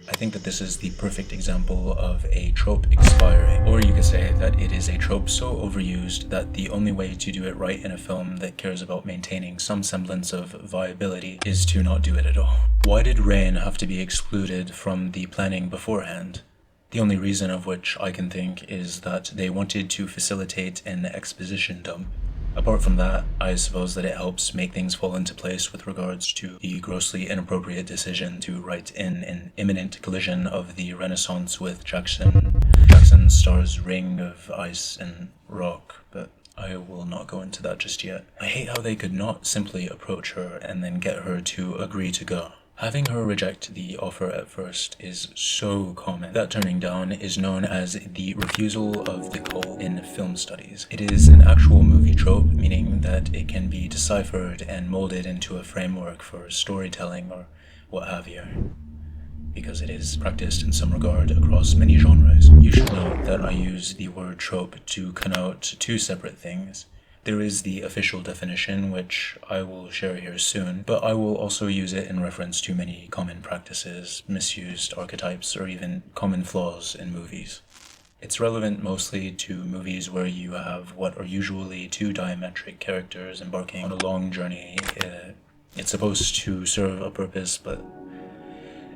I think that this is the perfect example of a trope expiring, or you could say that it is a trope so overused that the only way to do it right in a film that cares about maintaining some semblance of viability is to not do it at all. Why did rain have to be excluded from the planning beforehand? The only reason of which I can think is that they wanted to facilitate an exposition dump. Apart from that, I suppose that it helps make things fall into place with regards to the grossly inappropriate decision to write in an imminent collision of the Renaissance with Jackson Starr's Ring of Ice and Rock, but I will not go into that just yet. I hate how they could not simply approach her and then get her to agree to go. Having her reject the offer at first is so common. That turning down is known as the refusal of the call in film studies. It is an actual movie trope, meaning that it can be deciphered and molded into a framework for storytelling or what have you, because it is practiced in some regard across many genres. You should note that I use the word trope to connote two separate things. There is the official definition, which I will share here soon, but I will also use it in reference to many common practices, misused archetypes, or even common flaws in movies. It's relevant mostly to movies where you have what are usually two diametric characters embarking on a long journey. It's supposed to serve a purpose, but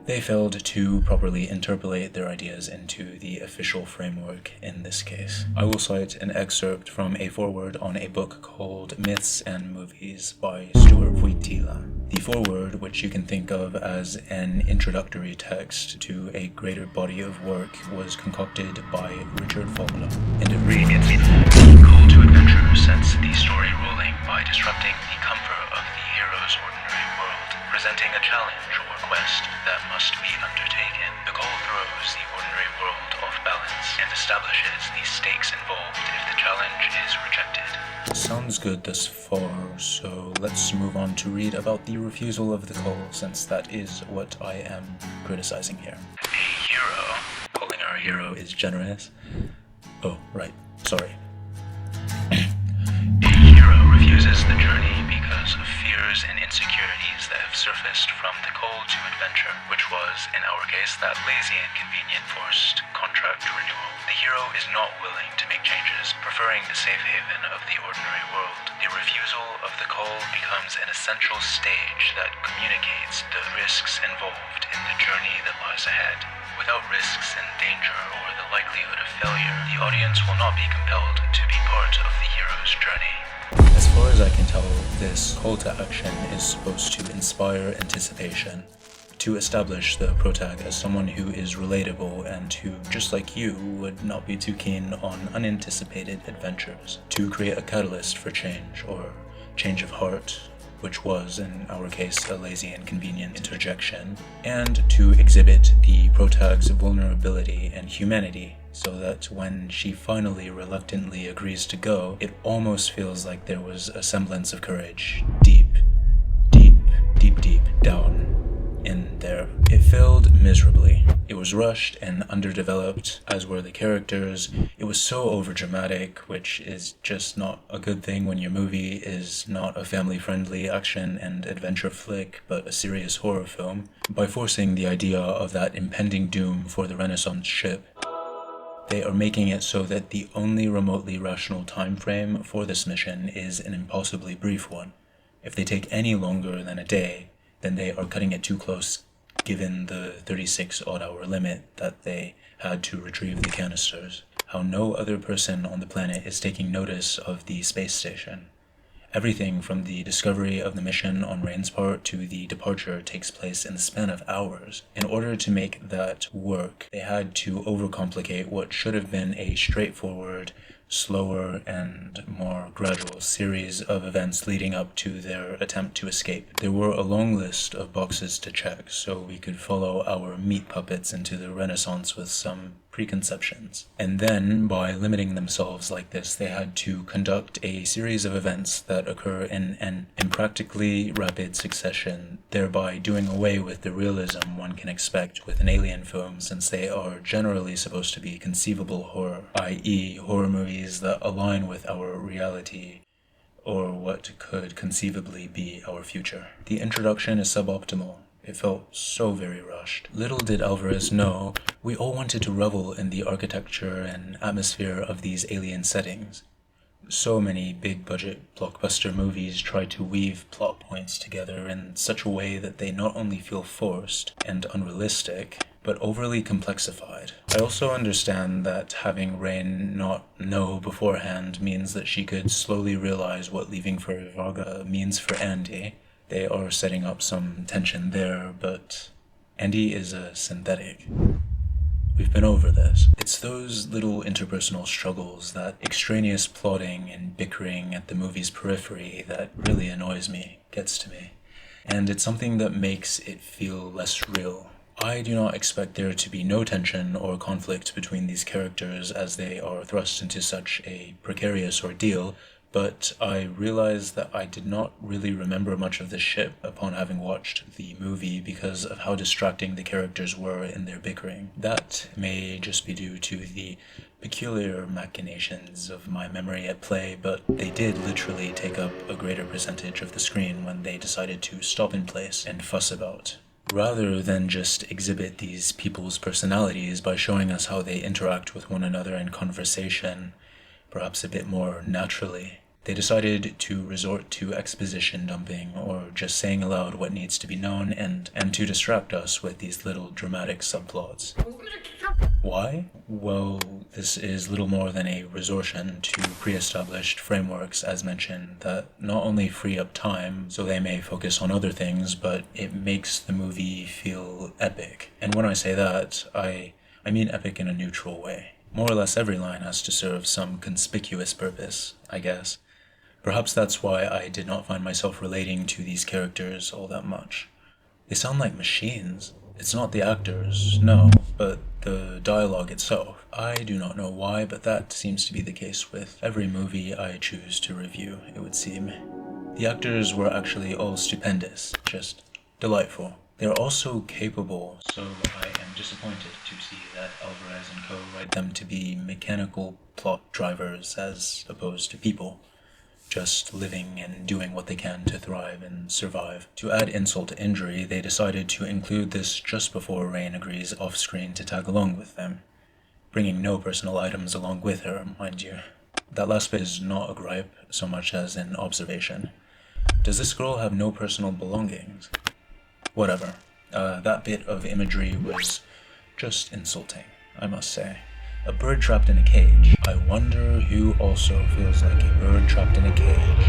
they failed to properly interpolate their ideas into the official framework in this case. I will cite an excerpt from a foreword on a book called Myths and Movies by Stuart Wojtyla. The foreword, which you can think of as an introductory text to a greater body of work, was concocted by Richard Vogler, and it reads, The call to adventure sets the story rolling by disrupting the comfort of the hero's ordinary world, presenting a challenge or quest that must be undertaken. The call throws the ordinary world off balance and establishes the stakes involved if the challenge is rejected. Sounds good thus far, so let's move on to read about the refusal of the call, since that is what I am criticizing here. A hero. Calling her a hero is generous. Oh, right, sorry. A hero refuses the journey because of fears and insecurities that have surfaced from the call to adventure, which was, in our case, that lazy and convenient forced contract renewal. The hero is not willing to make changes, preferring the safe haven of the ordinary world. The refusal of the call becomes an essential stage that communicates the risks involved in the journey that lies ahead. Without risks and danger or the likelihood of failure, the audience will not be compelled to be part of the hero's journey. As far as I can tell, this call to action is supposed to inspire anticipation, to establish the protag as someone who is relatable and who, just like you, would not be too keen on unanticipated adventures, to create a catalyst for change, or change of heart, which was, in our case, a lazy and convenient interjection, and to exhibit the protag's vulnerability and humanity, so that when she finally reluctantly agrees to go, it almost feels like there was a semblance of courage deep down in there. It failed miserably. It was rushed and underdeveloped, as were the characters. It was so overdramatic, which is just not a good thing when your movie is not a family-friendly action and adventure flick, but a serious horror film. By forcing the idea of that impending doom for the Renaissance ship, they are making it so that the only remotely rational time frame for this mission is an impossibly brief one. If they take any longer than a day, then they are cutting it too close, given the 36-odd-hour limit that they had to retrieve the canisters. How no other person on the planet is taking notice of the space station. Everything from the discovery of the mission on Rain's part to the departure takes place in the span of hours. In order to make that work, they had to overcomplicate what should have been a straightforward, slower, and more gradual series of events leading up to their attempt to escape. There were a long list of boxes to check, so we could follow our meat puppets into the Renaissance with some preconceptions. And then, by limiting themselves like this, they had to conduct a series of events that occur in an impractically rapid succession, thereby doing away with the realism one can expect with an alien film, since they are generally supposed to be conceivable horror, i.e. horror movies that align with our reality, or what could conceivably be our future. The introduction is suboptimal. It felt so very rushed. Little did Alvarez know, we all wanted to revel in the architecture and atmosphere of these alien settings. So many big-budget blockbuster movies try to weave plot points together in such a way that they not only feel forced and unrealistic, but overly complexified. I also understand that having Rain not know beforehand means that she could slowly realize what leaving for Vogler means for Andy. They are setting up some tension there, but Andy is a synthetic. We've been over this. It's those little interpersonal struggles, that extraneous plotting and bickering at the movie's periphery that really annoys me, gets to me. And it's something that makes it feel less real. I do not expect there to be no tension or conflict between these characters as they are thrust into such a precarious ordeal, but I realized that I did not really remember much of the ship upon having watched the movie because of how distracting the characters were in their bickering. That may just be due to the peculiar machinations of my memory at play, but they did literally take up a greater percentage of the screen when they decided to stop in place and fuss about. Rather than just exhibit these people's personalities by showing us how they interact with one another in conversation, perhaps a bit more naturally, they decided to resort to exposition dumping or just saying aloud what needs to be known and to distract us with these little dramatic subplots. Why? Well, this is little more than a resortion to pre-established frameworks, as mentioned, that not only free up time so they may focus on other things, but it makes the movie feel epic. And when I say that, I mean epic in a neutral way. More or less every line has to serve some conspicuous purpose, I guess. Perhaps that's why I did not find myself relating to these characters all that much. They sound like machines. It's not the actors, no, but the dialogue itself. I do not know why, but that seems to be the case with every movie I choose to review, it would seem. The actors were actually all stupendous, just delightful. They're also capable, so I am disappointed to see that Alvarez and co. write them to be mechanical plot drivers as opposed to people, just living and doing what they can to thrive and survive. To add insult to injury, they decided to include this just before Rain agrees off-screen to tag along with them, bringing no personal items along with her, mind you. That last bit is not a gripe so much as an observation. Does this girl have no personal belongings? Whatever. That bit of imagery was just insulting, I must say. A bird trapped in a cage. I wonder who also feels like a bird trapped in a cage.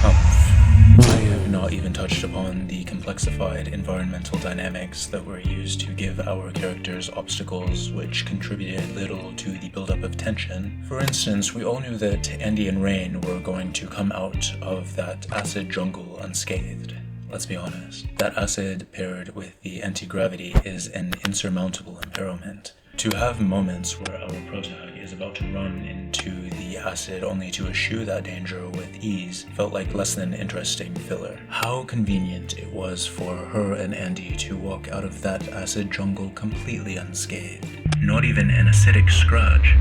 I have not even touched upon the complexified environmental dynamics that were used to give our characters obstacles which contributed little to the buildup of tension. For instance, we all knew that Andy and Rain were going to come out of that acid jungle unscathed. Let's be honest. That acid paired with the anti-gravity is an insurmountable impairment. To have moments where our protag is about to run into the acid only to eschew that danger with ease felt like less than interesting filler. How convenient it was for her and Andy to walk out of that acid jungle completely unscathed. Not even an acidic scratch.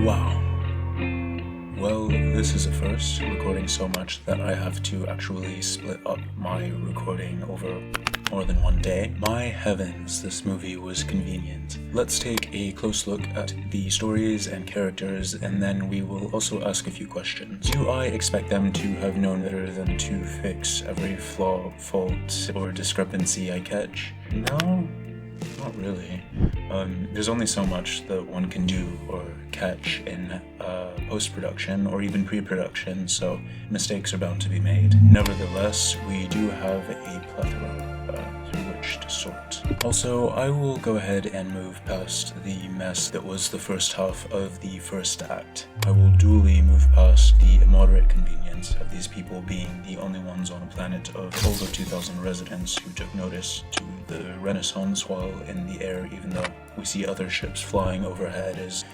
Wow. Well, this is a first, recording so much that I have to actually split up my recording over more than one day. My heavens, this movie was convenient. Let's take a close look at the stories and characters, and then we will also ask a few questions. Do I expect them to have known better than to fix every flaw, fault, or discrepancy I catch? No? Not really. There's only so much that one can do or catch in post-production or even pre-production, so mistakes are bound to be made. Nevertheless, we do have a plethora through which to sort. Also, I will go ahead and move past the mess that was the first half of the first act. I will duly move past the immoderate convenience of these people being the only ones on a planet of over 2,000 residents who took notice to the Renaissance while in the air, even though We see other ships flying overhead as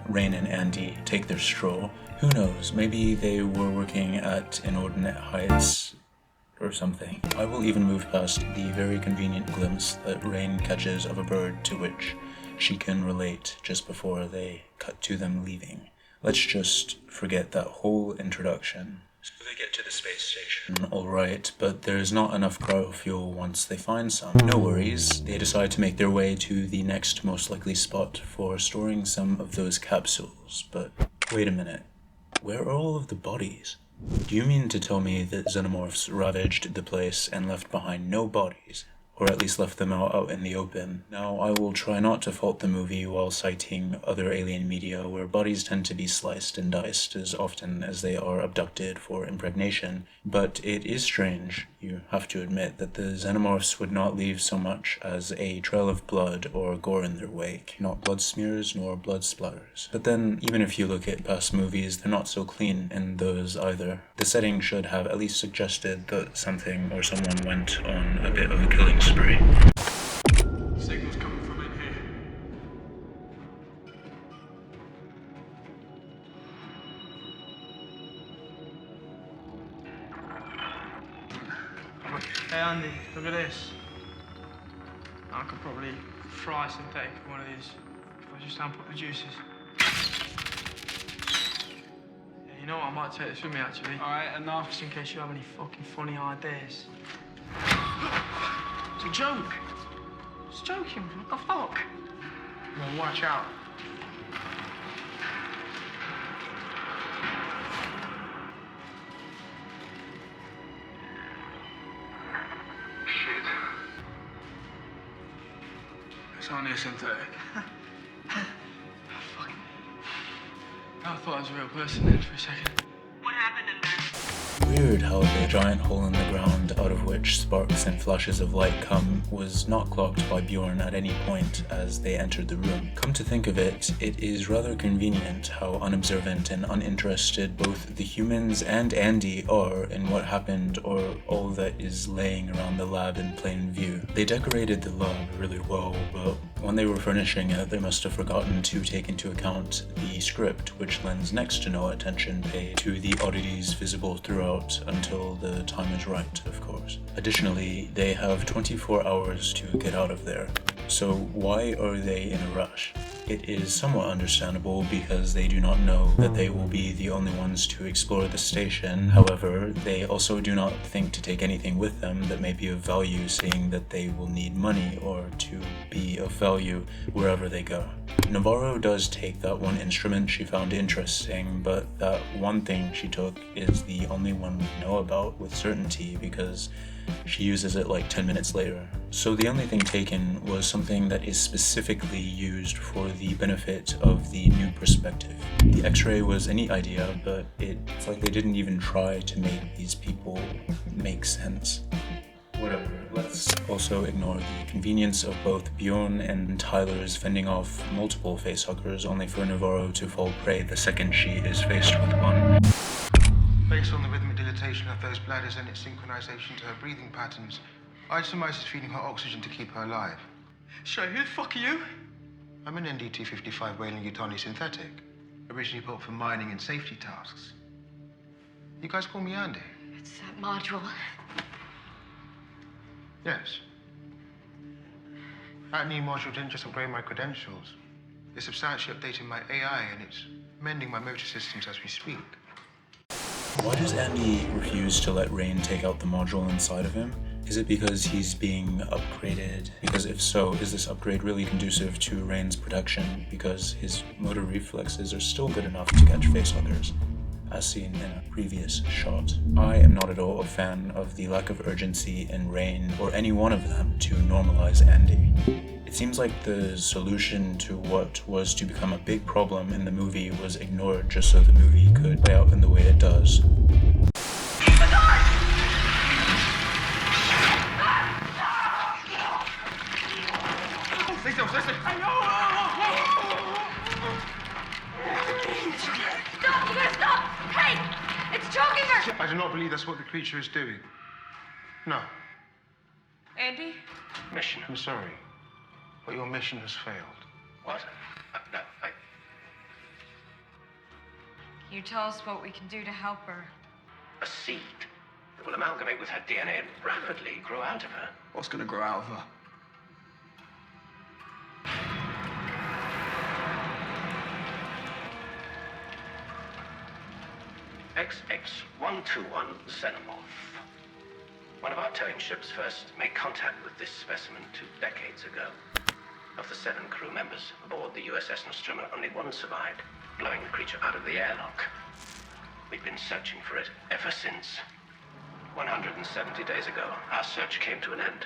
Rain and Andy take their stroll. Who knows, maybe they were working at inordinate heights or something. I will even move past the very convenient glimpse that Rain catches of a bird to which she can relate just before they cut to them leaving. Let's just forget that whole introduction. So they get to the space station. Alright, but there's not enough cryofuel once they find some. No worries, they decide to make their way to the next most likely spot for storing some of those capsules. But wait a minute, where are all of the bodies? Do you mean to tell me that xenomorphs ravaged the place and left behind no bodies? Or at least left them out in the open. Now, I will try not to fault the movie while citing other alien media where bodies tend to be sliced and diced as often as they are abducted for impregnation, but it is strange, you have to admit, that the xenomorphs would not leave so much as a trail of blood or gore in their wake, not blood smears nor blood splatters. But then, even if you look at past movies, they're not so clean in those either. The setting should have at least suggested that something or someone went on a bit of a killing spree. Signals coming from in here. Hey Andy, look at this. I could probably fry synthetic with one of these if I just unput the juices. Yeah, you know what, I might take this with me actually. Alright, enough just in case you have any fucking funny ideas. It's a joke. It's joking. What the fuck? Well, watch out. Shit. It's only a synthetic. Fuck. I thought I was a real person then for a second. What happened in there? Weird how the giant hole in the ground out of which sparks and flashes of light come was not clocked by Bjorn at any point as they entered the room. Come to think of it, it is rather convenient how unobservant and uninterested both the humans and Andy are in what happened or all that is laying around the lab in plain view. They decorated the lab really well, but when they were furnishing it, they must have forgotten to take into account the script, which lends next to no attention paid to the oddities visible throughout until the time is right, of course. Additionally, they have 24 hours to get out of there. So why are they in a rush? It is somewhat understandable because they do not know that they will be the only ones to explore the station. However, they also do not think to take anything with them that may be of value, seeing that they will need money or to be of value wherever they go. Navarro does take that one instrument she found interesting, but that one thing she took is the only one we know about with certainty because she uses it like 10 minutes later. So the only thing taken was something that is specifically used for the benefit of the new perspective. The X-ray was a neat idea, but it's like they didn't even try to make these people make sense. Whatever, let's also ignore the convenience of both Bjorn and Tyler's fending off multiple facehuggers only for Navarro to fall prey the second she is faced with one. Based on the rhythmic dilatation of those bladders and its synchronization to her breathing patterns, I'd surmise it's feeding her oxygen to keep her alive. So who the fuck are you? I'm an ND-255 Weyland-Yutani synthetic, originally built for mining and safety tasks. You guys call me Andy? It's that module. Yes. That new module didn't just upgrade my credentials. It's substantially updating my AI and it's mending my motor systems as we speak. Why does Andy refuse to let Rain take out the module inside of him? Is it because he's being upgraded? Because if so, is this upgrade really conducive to Rain's protection? Because his motor reflexes are still good enough to catch facehuggers, as seen in a previous shot. I am not at all a fan of the lack of urgency in Rain or any one of them to normalize Andy. It seems like the solution to what was to become a big problem in the movie was ignored just so the movie could play out in the way it does. I do not believe that's what the creature is doing. No. Andy? Mission. I'm sorry, but your mission has failed. What? No, Can you tell us what we can do to help her? a seed that will amalgamate with her DNA and rapidly grow out of her. What's going to grow out of her? XX-121 Xenomorph. One of our towing ships first made contact with this specimen 2 decades ago. Of the 7 crew members aboard the USS Nostromo, only 1 survived, blowing the creature out of the airlock. We've been searching for it ever since. 170 days ago, our search came to an end,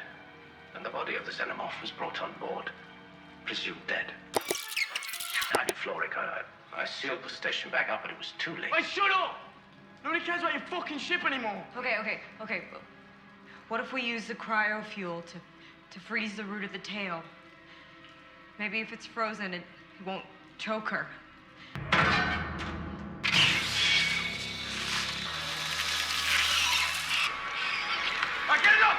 and the body of the Xenomorph was brought on board, presumed dead. I'm Floric. I sealed the station back up, but it was too late. Wait, shut up! Nobody cares about your fucking ship anymore. Okay. What if we use the cryo fuel to freeze the root of the tail? Maybe if it's frozen, it won't choke her. Get it up!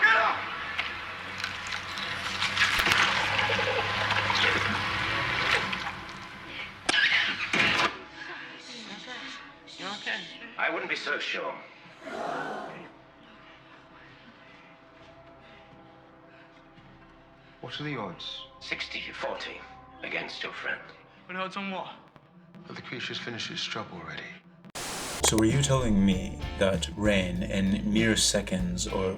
You okay? I wouldn't be so sure. What are the odds? 60-40 against your friend. But odds on what? That the creature's finished its job already. So were you telling me that Rain, in mere seconds or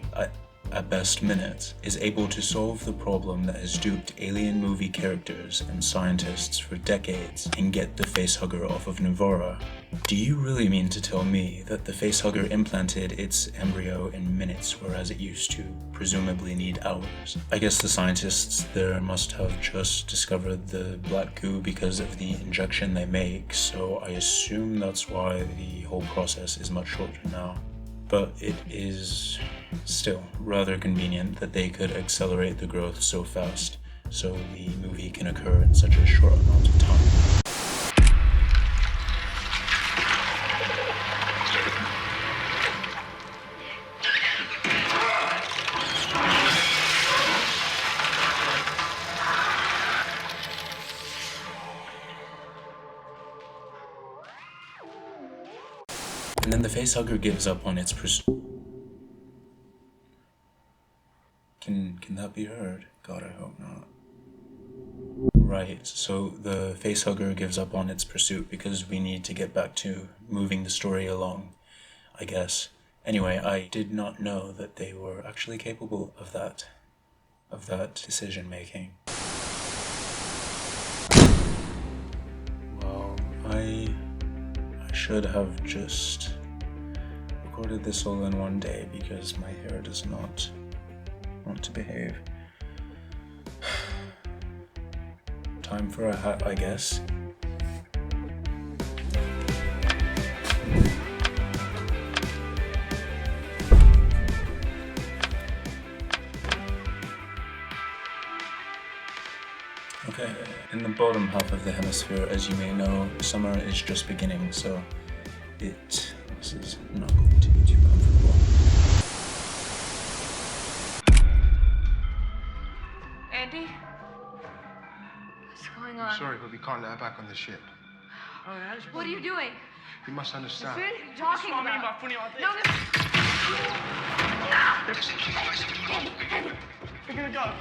at best minutes, is able to solve the problem that has duped alien movie characters and scientists for decades and get the facehugger off of Navara? Do you really mean to tell me that the facehugger implanted its embryo in minutes, whereas it used to presumably need hours? I guess the scientists there must have just discovered the black goo because of the injection they make, so I assume that's why the whole process is much shorter now. But it is still rather convenient that they could accelerate the growth so fast, so the movie can occur in such a short amount of time. And then the facehugger gives up on its pursuit. Can that be heard? God, I hope not. Right, so the facehugger gives up on its pursuit because we need to get back to moving the story along, I guess. Anyway, I did not know that they were actually capable of that decision making. Well, I should have just recorded this all in one day because my hair does not want to behave. Time for a hat, I guess. Okay, in the bottom half of the hemisphere, as you may know, summer is just beginning, so this is not going to be too comfortable. Andy? What's going on? I'm sorry, but we can't let her back on the ship. What are you doing? You must understand. What are you talking What I mean about? by funny ideas. No, We're gonna go.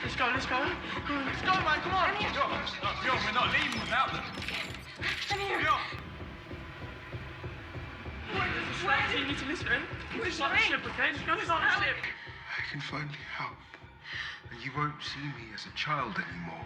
Let's go. Let's go, man. Come on. Yo, we're not leaving without them. come here. Yo. Wait, there's a strategy you need to listen. This is not the ship, okay? Just go inside the ship. I can finally help. And you won't see me as a child anymore.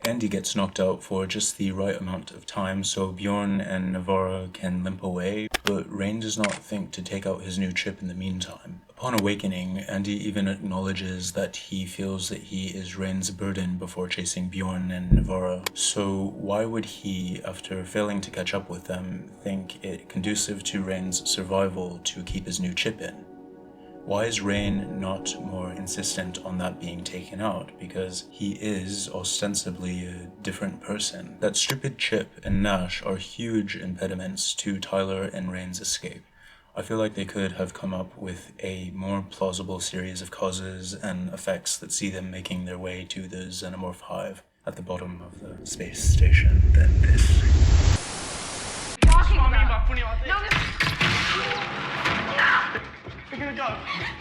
Andy gets knocked out for just the right amount of time so Bjorn and Navarro can limp away, but Rain does not think to take out his new chip in the meantime. Upon awakening, Andy even acknowledges that he feels that he is Rain's burden before chasing Bjorn and Navarro. So why would he, after failing to catch up with them, think it conducive to Rain's survival to keep his new chip in? Why is Rain not more insistent on that being taken out? Because he is ostensibly a different person. That stupid chip and Nash are huge impediments to Tyler and Rain's escape. I feel like they could have come up with a more plausible series of causes and effects that see them making their way to the xenomorph hive at the bottom of the space station than this. Talking about funny ideas. No, we're gonna go.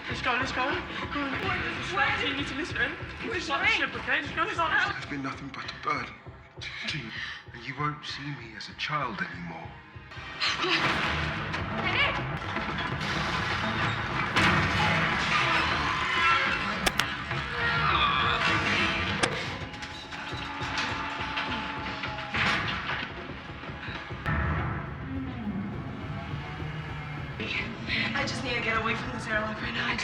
Let's go. Go on. Where? You need to listen. This is not the ship, okay? Just go. It's been nothing but a burden to you, and you won't see me as a child anymore. I just need to get away from this airlock right now.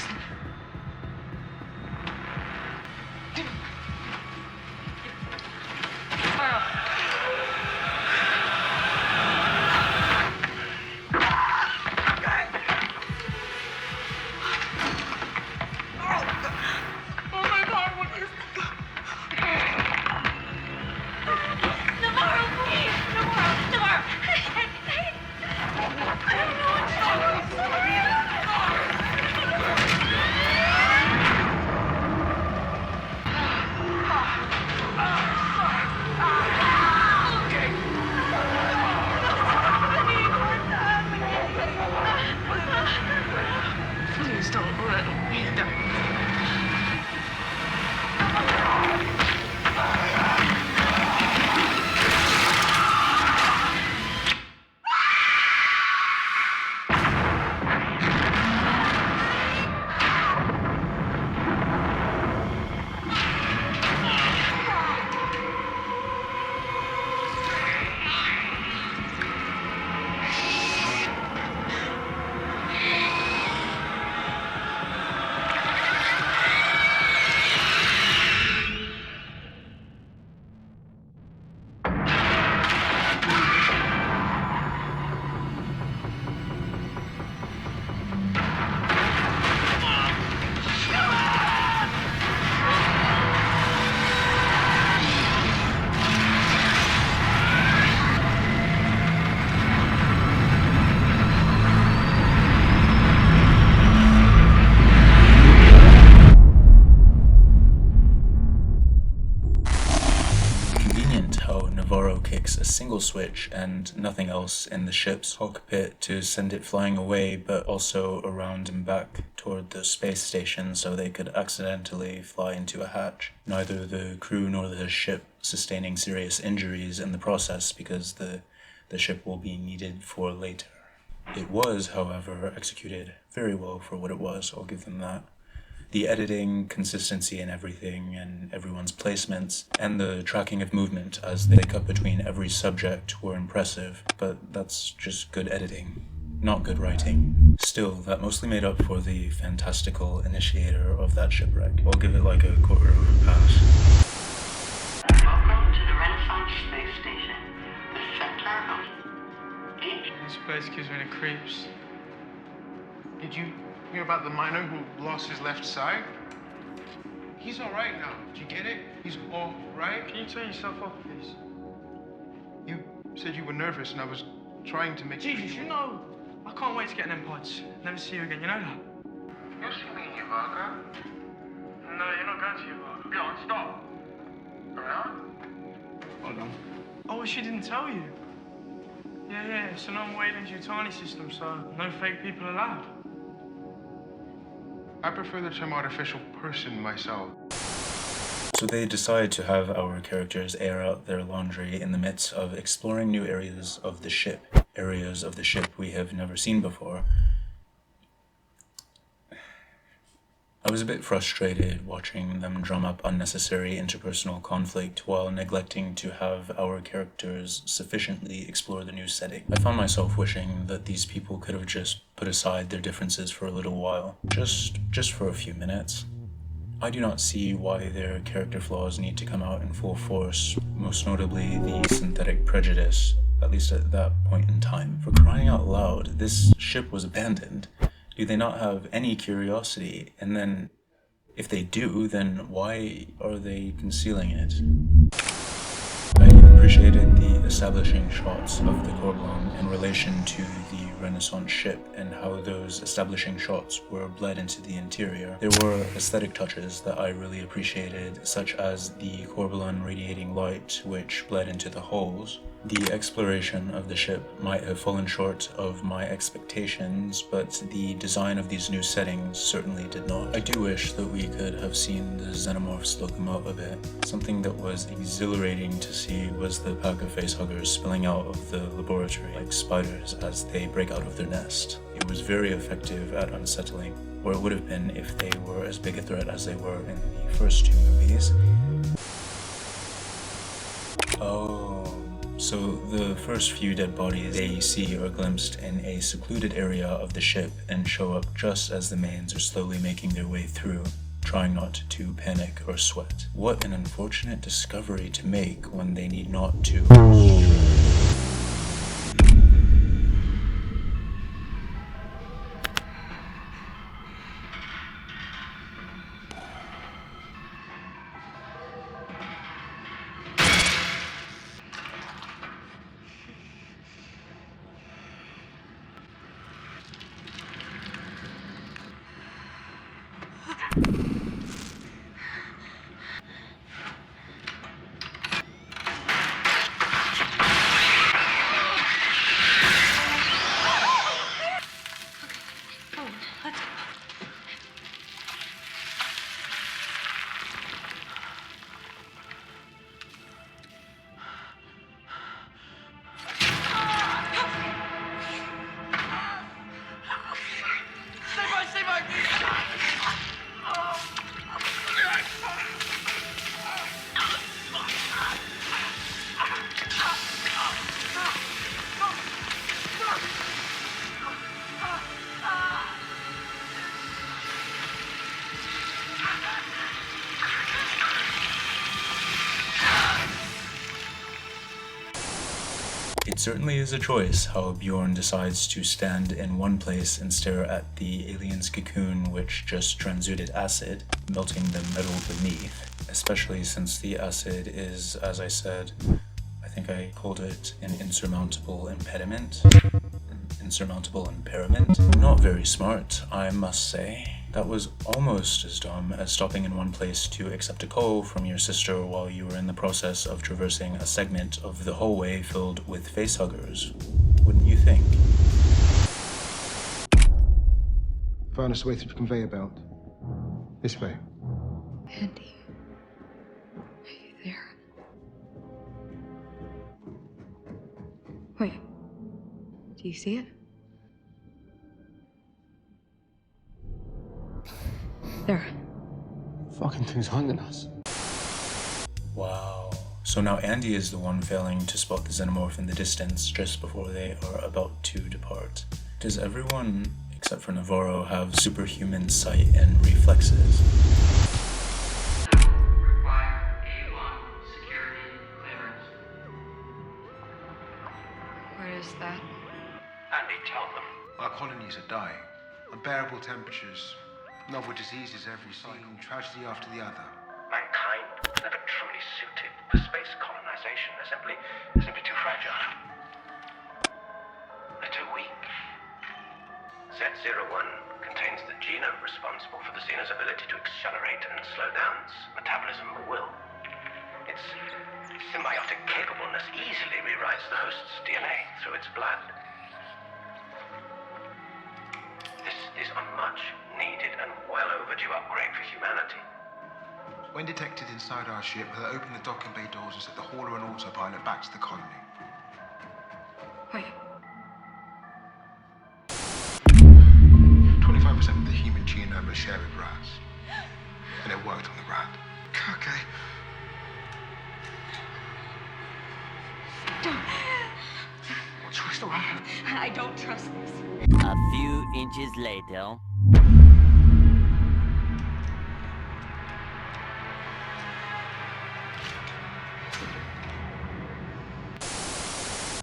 A single switch and nothing else in the ship's cockpit to send it flying away, but also around and back toward the space station so they could accidentally fly into a hatch. Neither the crew nor the ship sustaining serious injuries in the process because the ship will be needed for later. It was, however, executed very well for what it was, I'll give them that. The editing, consistency in everything, and everyone's placements, and the tracking of movement as they cut between every subject were impressive, but that's just good editing, not good writing. Still, that mostly made up for the fantastical initiator of that shipwreck. I'll give it like a quarter of a pass. Welcome to the Renaissance Space Station, the center of ancient... This place gives me the creeps. Did you hear about the miner who lost his left side? He's all right now. Did you get it? He's all right. Can you turn yourself off, please? You said you were nervous, and I was trying to make Jesus, you know, I can't wait to get in them pods. Never see you again, you know that? You'll see me in your Vogler. No, you're not going to your Vogler. Go on, stop. Around? Hold on. Oh, she didn't tell you? Yeah, so no Wayland's Autonomy system, so no fake people allowed. I prefer the term artificial person myself. So they decide to have our characters air out their laundry in the midst of exploring new areas of the ship we have never seen before. I was a bit frustrated watching them drum up unnecessary interpersonal conflict while neglecting to have our characters sufficiently explore the new setting. I found myself wishing that these people could have just put aside their differences for a little while, just for a few minutes. I do not see why their character flaws need to come out in full force, most notably the synthetic prejudice, at least at that point in time. For crying out loud, this ship was abandoned. Do they not have any curiosity? And then, if they do, then why are they concealing it? I appreciated the establishing shots of the Corbon in relation to the Renaissance ship and how those establishing shots were bled into the interior, there were aesthetic touches that I really appreciated, such as the Corbelan radiating light which bled into the holes. The exploration of the ship might have fallen short of my expectations, but the design of these new settings certainly did not. I do wish that we could have seen the xenomorphs look them up a bit. Something that was exhilarating to see was the pack of facehuggers spilling out of the laboratory like spiders as they break out of their nest. It was very effective at unsettling, or it would have been if they were as big a threat as they were in the first two movies. So the first few dead bodies they see are glimpsed in a secluded area of the ship and show up just as the mains are slowly making their way through, trying not to panic or sweat. What an unfortunate discovery to make when they need not to. It certainly is a choice how Bjorn decides to stand in one place and stare at the alien's cocoon which just transuded acid, melting the metal beneath, especially since the acid is, as I said, I think I called it an insurmountable impediment? Insurmountable impairment? Not very smart, I must say. That was almost as dumb as stopping in one place to accept a call from your sister while you were in the process of traversing a segment of the hallway filled with facehuggers, wouldn't you think? Find us a way through the conveyor belt. This way. Andy, are you there? Wait, do you see it? There. Fucking thing's hunting us. Wow. So now Andy is the one failing to spot the xenomorph in the distance just before they are about to depart. Does everyone, except for Navarro, have superhuman sight and reflexes? What is that? Andy, tell them. Our colonies are dying. Unbearable temperatures, novel diseases every cycle, tragedy after the other. Mankind never truly suited for space colonization. They're simply too fragile. They're too weak. Z01 contains the genome responsible for the Xena's ability to accelerate and slow down its metabolism at will. Its symbiotic capableness easily rewrites the host's DNA through its blood. This is a much needed and well overdue upgrade for humanity. When detected inside our ship, they'll open the docking bay doors and set the hauler on autopilot back to the colony. Wait. 25% of the human genome is shared with rats. And it worked on the rat. Okay. What choice do I have? I don't trust this. A few inches later.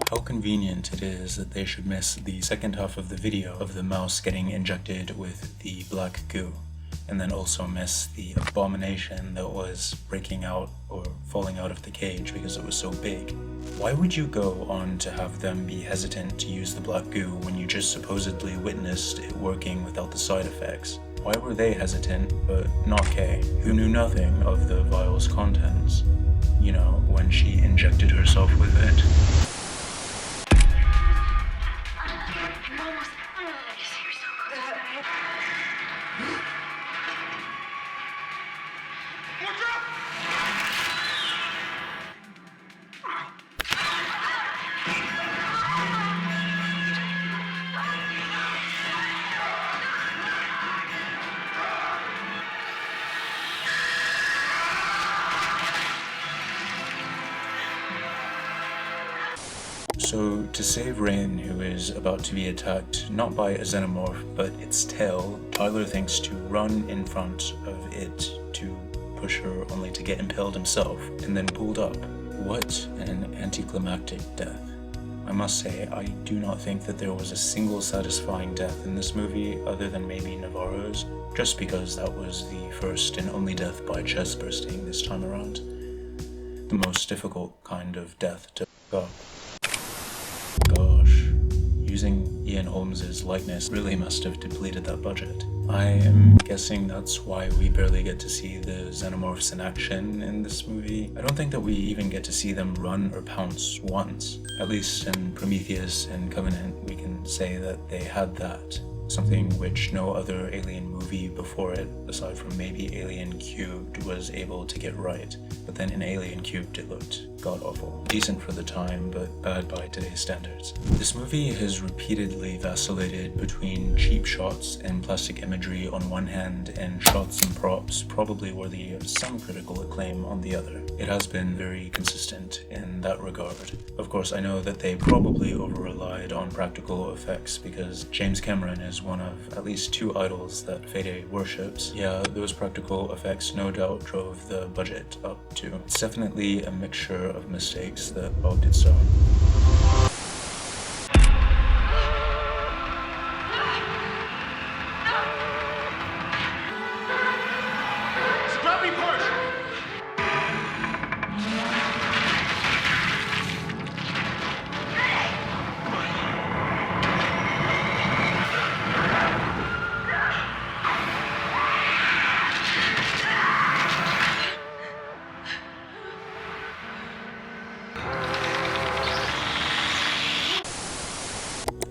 How convenient it is that they should miss the second half of the video of the mouse getting injected with the black goo, and then also miss the abomination that was breaking out or falling out of the cage because it was so big. Why would you go on to have them be hesitant to use the black goo when you just supposedly witnessed it working without the side effects? Why were they hesitant, but not Kay, who knew nothing of the vial's contents? You know, when she injected herself with it. So, to save Rain, who is about to be attacked not by a xenomorph but its tail, Tyler thinks to run in front of it to push her only to get impaled himself and then pulled up. What an anticlimactic death. I must say, I do not think that there was a single satisfying death in this movie other than maybe Navarro's, just because that was the first and only death by chest bursting this time around. The most difficult kind of death to f*** up. Gosh, using Ian Holmes's likeness really must have depleted that budget. I am guessing that's why we barely get to see the xenomorphs in action in this movie. I don't think that we even get to see them run or pounce once. At least in Prometheus and Covenant, we can say that they had that. Something which no other Alien movie before it, aside from maybe Alien Cubed, was able to get right. But then in Alien Cubed it looked god-awful. Decent for the time, but bad by today's standards. This movie has repeatedly vacillated between cheap shots and plastic imagery on one hand and shots and props probably worthy of some critical acclaim on the other. It has been very consistent in that regard. Of course, I know that they probably over-relied on practical effects because James Cameron is one of at least two idols that Fede worships. Yeah, those practical effects no doubt drove the budget up too. It's definitely a mixture of mistakes that bogged its own.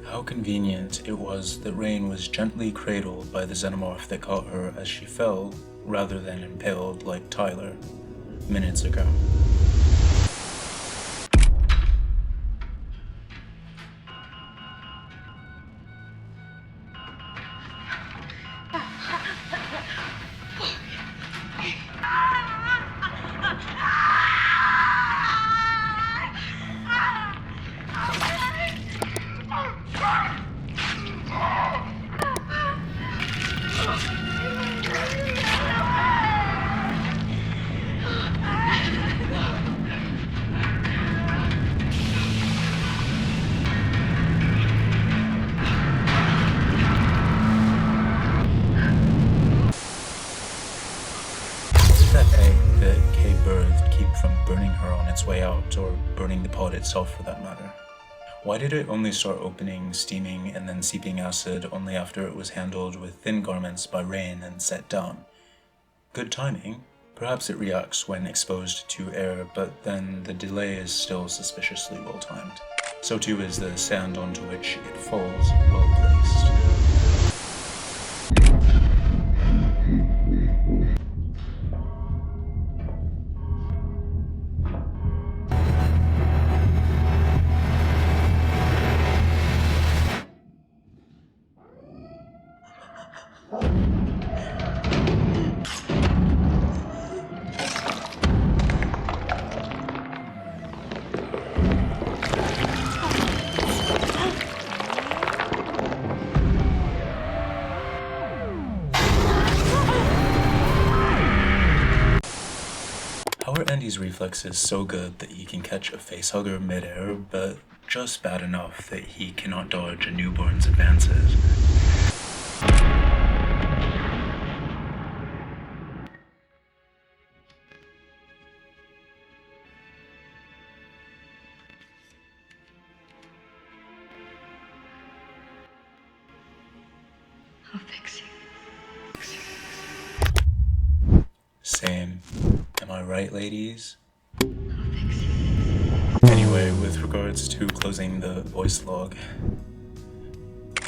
How convenient it was that Rain was gently cradled by the xenomorph that caught her as she fell, rather than impaled like Tyler, minutes ago. Way out, or burning the pod itself for that matter. Why did it only start opening, steaming, and then seeping acid only after it was handled with thin garments by Rain and set down? Good timing. Perhaps it reacts when exposed to air, but then the delay is still suspiciously well timed. So too is the sand onto which it falls well placed. Andy's reflex is so good that he can catch a facehugger midair, but just bad enough that he cannot dodge a newborn's advances. I'll fix you. Same. Am I right, ladies? I'll fix you. Anyway, with regards to closing the voice log.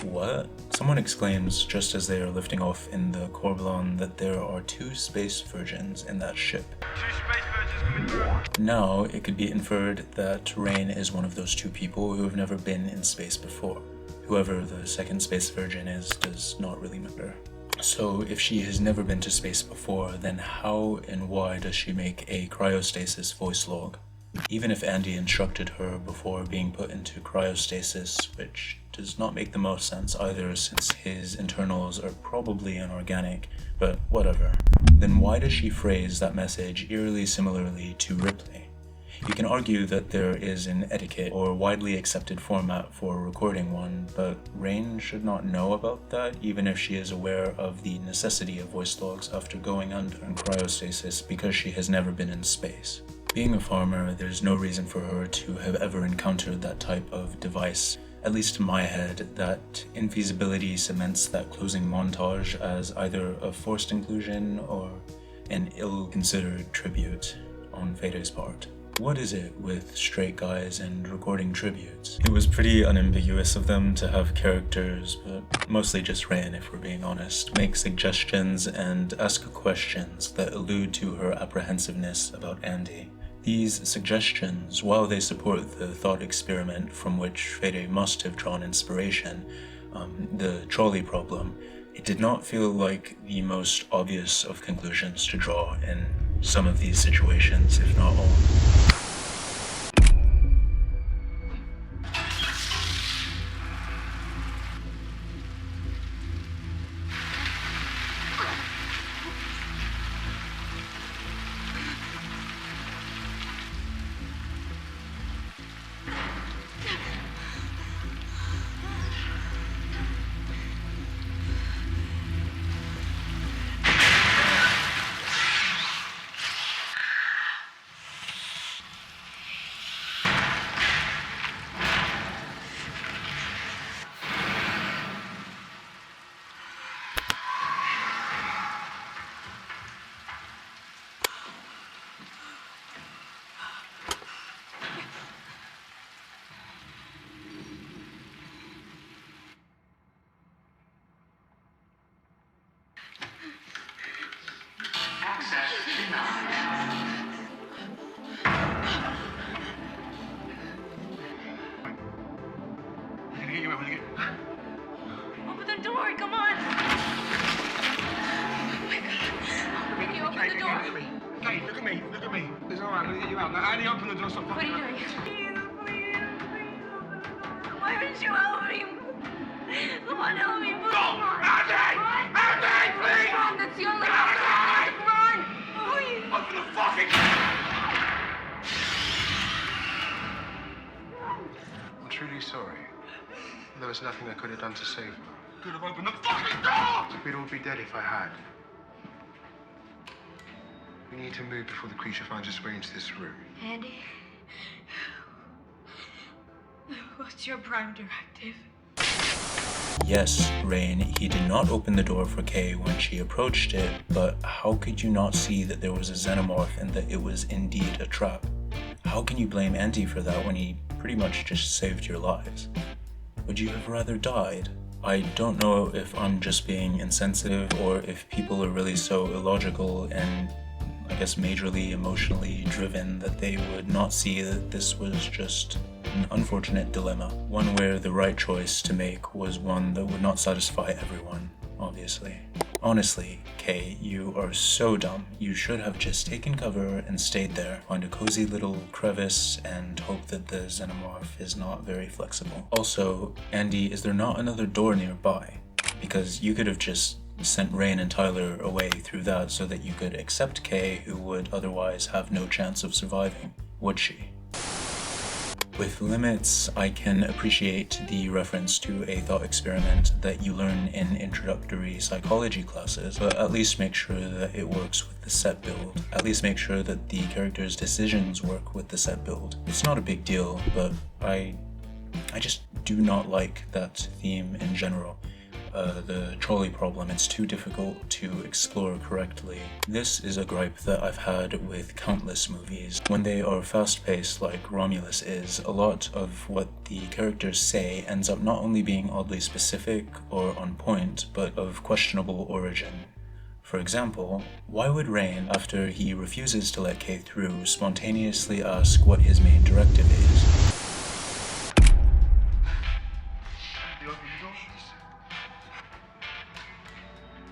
What? Someone exclaims just as they are lifting off in the Corblon that there are 2 space virgins in that ship. 2 space virgins coming through. Now, it could be inferred that Rain is one of those 2 people who have never been in space before. Whoever the second space virgin is does not really matter. So, if she has never been to space before, then how and why does she make a cryostasis voice log? Even if Andy instructed her before being put into cryostasis, which does not make the most sense either since his internals are probably inorganic, but whatever, then why does she phrase that message eerily similarly to Ripley? You can argue that there is an etiquette or widely accepted format for recording one, but Rain should not know about that even if she is aware of the necessity of voice logs after going under in cryostasis because she has never been in space. Being a farmer, there's no reason for her to have ever encountered that type of device. At least in my head, that infeasibility cements that closing montage as either a forced inclusion or an ill-considered tribute on Fede's part. What is it with straight guys and recording tributes? It was pretty unambiguous of them to have characters, but mostly just Rain, if we're being honest, make suggestions and ask questions that allude to her apprehensiveness about Andy. These suggestions, while they support the thought experiment from which Fede must have drawn inspiration, the trolley problem, it did not feel like the most obvious of conclusions to draw in some of these situations, if not all. Open the door, come on! Oh my god. Can you open the door? Hey, look at me. It's alright, I'm gonna get you out. Now, Andy, open the door, stop What are you fucking doing? Why didn't you help me? Someone help me, please! Andy! Andy, please! Run, that's the only option! Run! Please! Open the fucking... I'm truly sorry. There was nothing I could have done to save her. Could have opened the fucking door! We'd all be dead if I had. We need to move before the creature finds its way into this room. Andy? What's your prime directive? Yes, Rain, he did not open the door for Kay when she approached it, but how could you not see that there was a xenomorph and that it was indeed a trap? How can you blame Andy for that when he pretty much just saved your lives? Would you have rather died? I don't know if I'm just being insensitive or if people are really so illogical and I guess majorly emotionally driven that they would not see that this was just an unfortunate dilemma, one where the right choice to make was one that would not satisfy everyone, obviously. Honestly, Kay, you are so dumb. You should have just taken cover and stayed there, find a cozy little crevice, and hope that the xenomorph is not very flexible. Also, Andy, is there not another door nearby? Because you could have just sent Rain and Tyler away through that so that you could accept Kay, who would otherwise have no chance of surviving, would she? With limits, I can appreciate the reference to a thought experiment that you learn in introductory psychology classes, but at least make sure that it works with the set build. At least make sure that the character's decisions work with the set build. It's not a big deal, but I just do not like that theme in general. the trolley problem. It's too difficult to explore correctly. This is a gripe that I've had with countless movies. When they are fast-paced like Romulus is, a lot of what the characters say ends up not only being oddly specific or on point, but of questionable origin. For example, why would Rain, after he refuses to let Kay through, spontaneously ask what his main directive is?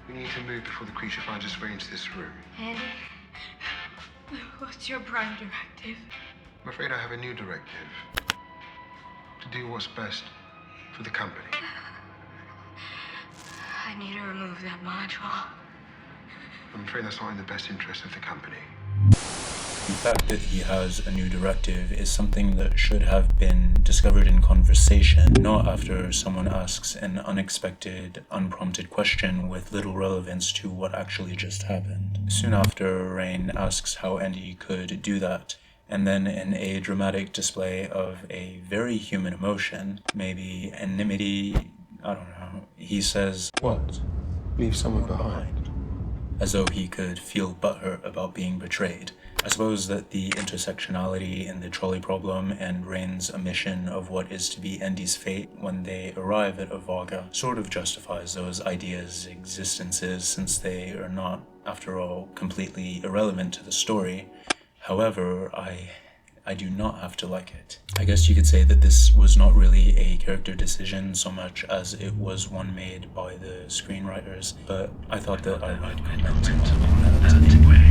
We need to move before the creature finds its way into this room. Andy, what's your prime directive? I'm afraid I have a new directive. To do what's best for the company. I need to remove that module. I'm afraid that's not in the best interest of the company. The fact that he has a new directive is something that should have been discovered in conversation, not after someone asks an unexpected, unprompted question with little relevance to what actually just happened. Soon after, Rain asks how Andy could do that, and then in a dramatic display of a very human emotion, maybe enmity, I don't know, he says, "What? Leave someone behind?" As though he could feel butthurt about being betrayed. I suppose that the intersectionality in the trolley problem and Rain's omission of what is to be Andy's fate when they arrive at Avoga sort of justifies those ideas' existences, since they are not, after all, completely irrelevant to the story. However, I do not have to like it. I guess you could say that this was not really a character decision so much as it was one made by the screenwriters, but I thought that I would comment on that anyway.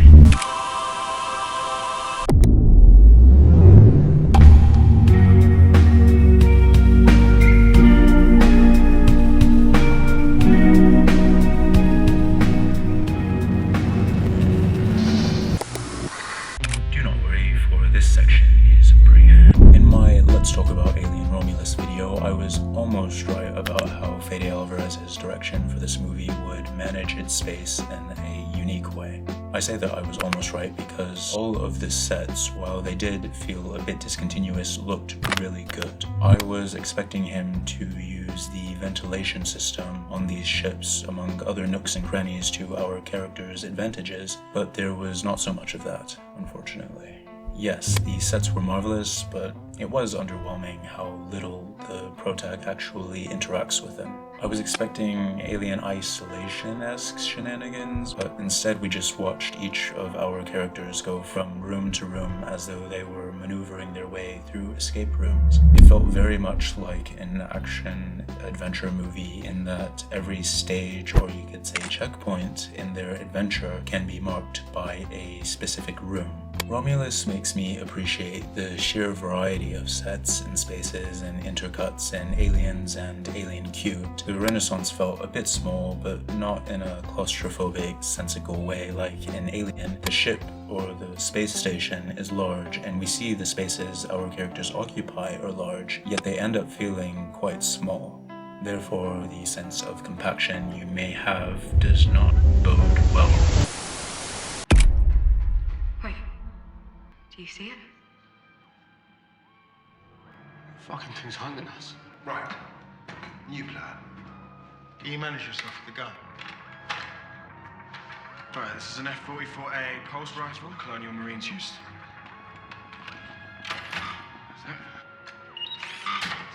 Almost right about how Fede Alvarez's direction for this movie would manage its space in a unique way. I say that I was almost right because all of the sets, while they did feel a bit discontinuous, looked really good. I was expecting him to use the ventilation system on these ships, among other nooks and crannies, to our characters' advantages, but there was not so much of that, unfortunately. Yes, the sets were marvelous, but it was underwhelming how little the protag actually interacts with them. I was expecting Alien Isolation-esque shenanigans, but instead we just watched each of our characters go from room to room as though they were maneuvering their way through escape rooms. It felt very much like an action-adventure movie in that every stage, or you could say checkpoint, in their adventure can be marked by a specific room. Romulus makes me appreciate the sheer variety of sets and spaces and intercuts and aliens and alien cubed. The Renaissance felt a bit small, but not in a claustrophobic, sensical way like in Alien. The ship, or the space station, is large, and we see the spaces our characters occupy are large, yet they end up feeling quite small. Therefore, the sense of compaction you may have does not bode well. Do you see it? Fucking thing's hunting us. Right. New plan. Can you manage yourself with the gun? Right, this is an F-44A pulse rifle Colonial Marines used.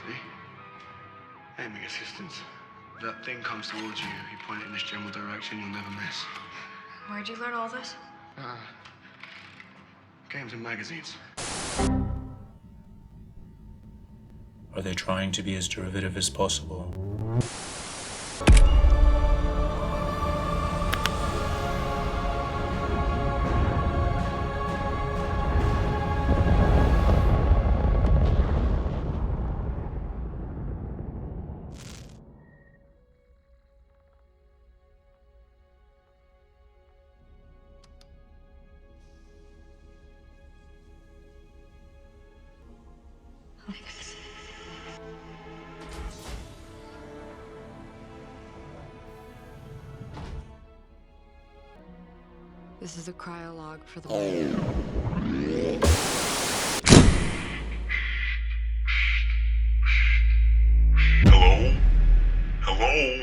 See? Aiming assistance. If that thing comes towards you, you point it in this general direction, you'll never miss. Where'd you learn all this? Games and magazines. Are they trying to be as derivative as possible? This is a cryolog for the Hello? Hello?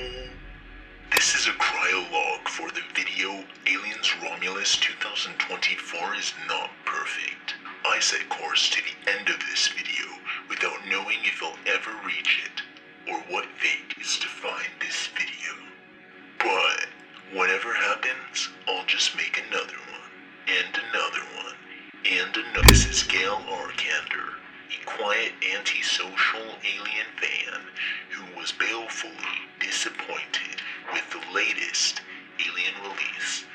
without knowing if I'll ever reach it, or what fate is to find this video. But whatever happens, I'll just make another one, and another one, and another. This is Gale Arkander, a quiet antisocial alien fan who was balefully disappointed with the latest alien release,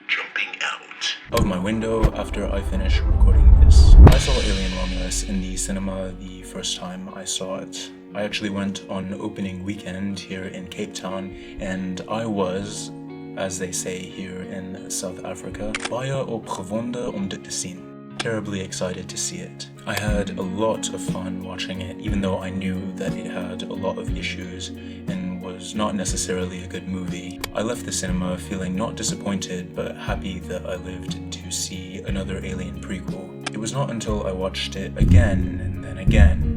jumping out of my window after I finished recording this. I saw Alien Romulus in the cinema the first time I saw it. I actually went on opening weekend here in Cape Town, and I was, as they say here in South Africa, baie opgewonde om dit te sien. Terribly excited to see it. I had a lot of fun watching it, even though I knew that it had a lot of issues and was not necessarily a good movie. I left the cinema feeling not disappointed, but happy that I lived to see another Alien prequel. It was not until I watched it again and then again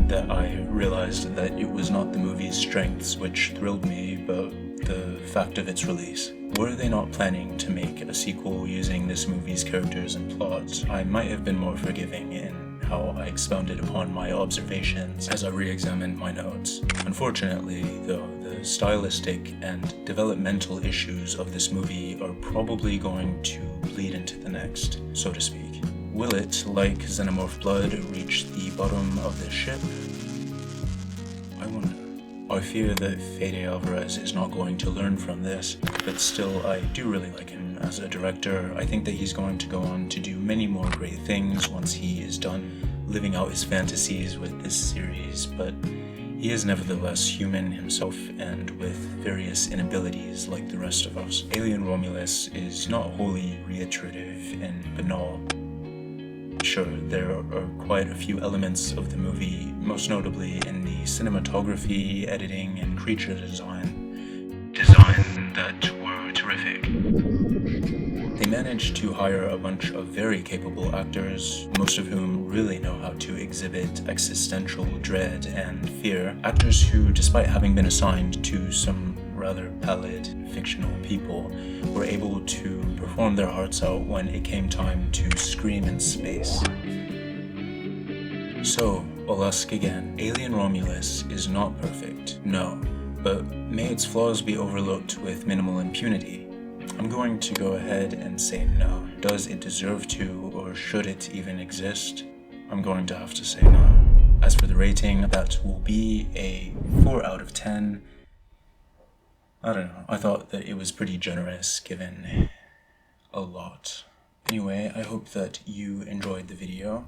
that I realized that it was not the movie's strengths which thrilled me, but the fact of its release. Were they not planning to make a sequel using this movie's characters and plot, I might have been more forgiving in how I expounded upon my observations as I re-examined my notes. Unfortunately, though, the stylistic and developmental issues of this movie are probably going to bleed into the next, so to speak. Will it, like Xenomorph Blood, reach the bottom of the ship? I wonder. I fear that Fede Alvarez is not going to learn from this, but still I do really like him as a director. I think that he's going to go on to do many more great things once he is done living out his fantasies with this series, but he is nevertheless human himself and with various inabilities like the rest of us. Alien Romulus is not wholly reiterative and banal. Sure, there are quite a few elements of the movie, most notably in the cinematography, editing, and creature design that were terrific. They managed to hire a bunch of very capable actors, most of whom really know how to exhibit existential dread and fear. Actors who, despite having been assigned to some rather pallid fictional people, were able to perform their hearts out when it came time to scream in space. So, I'll ask again, Alien Romulus is not perfect, no, but may its flaws be overlooked with minimal impunity? I'm going to go ahead and say no. Does it deserve to, or should it even exist? I'm going to have to say no. As for the rating, that will be a 4 out of 10. I don't know, I thought that it was pretty generous given a lot. Anyway, I hope that you enjoyed the video.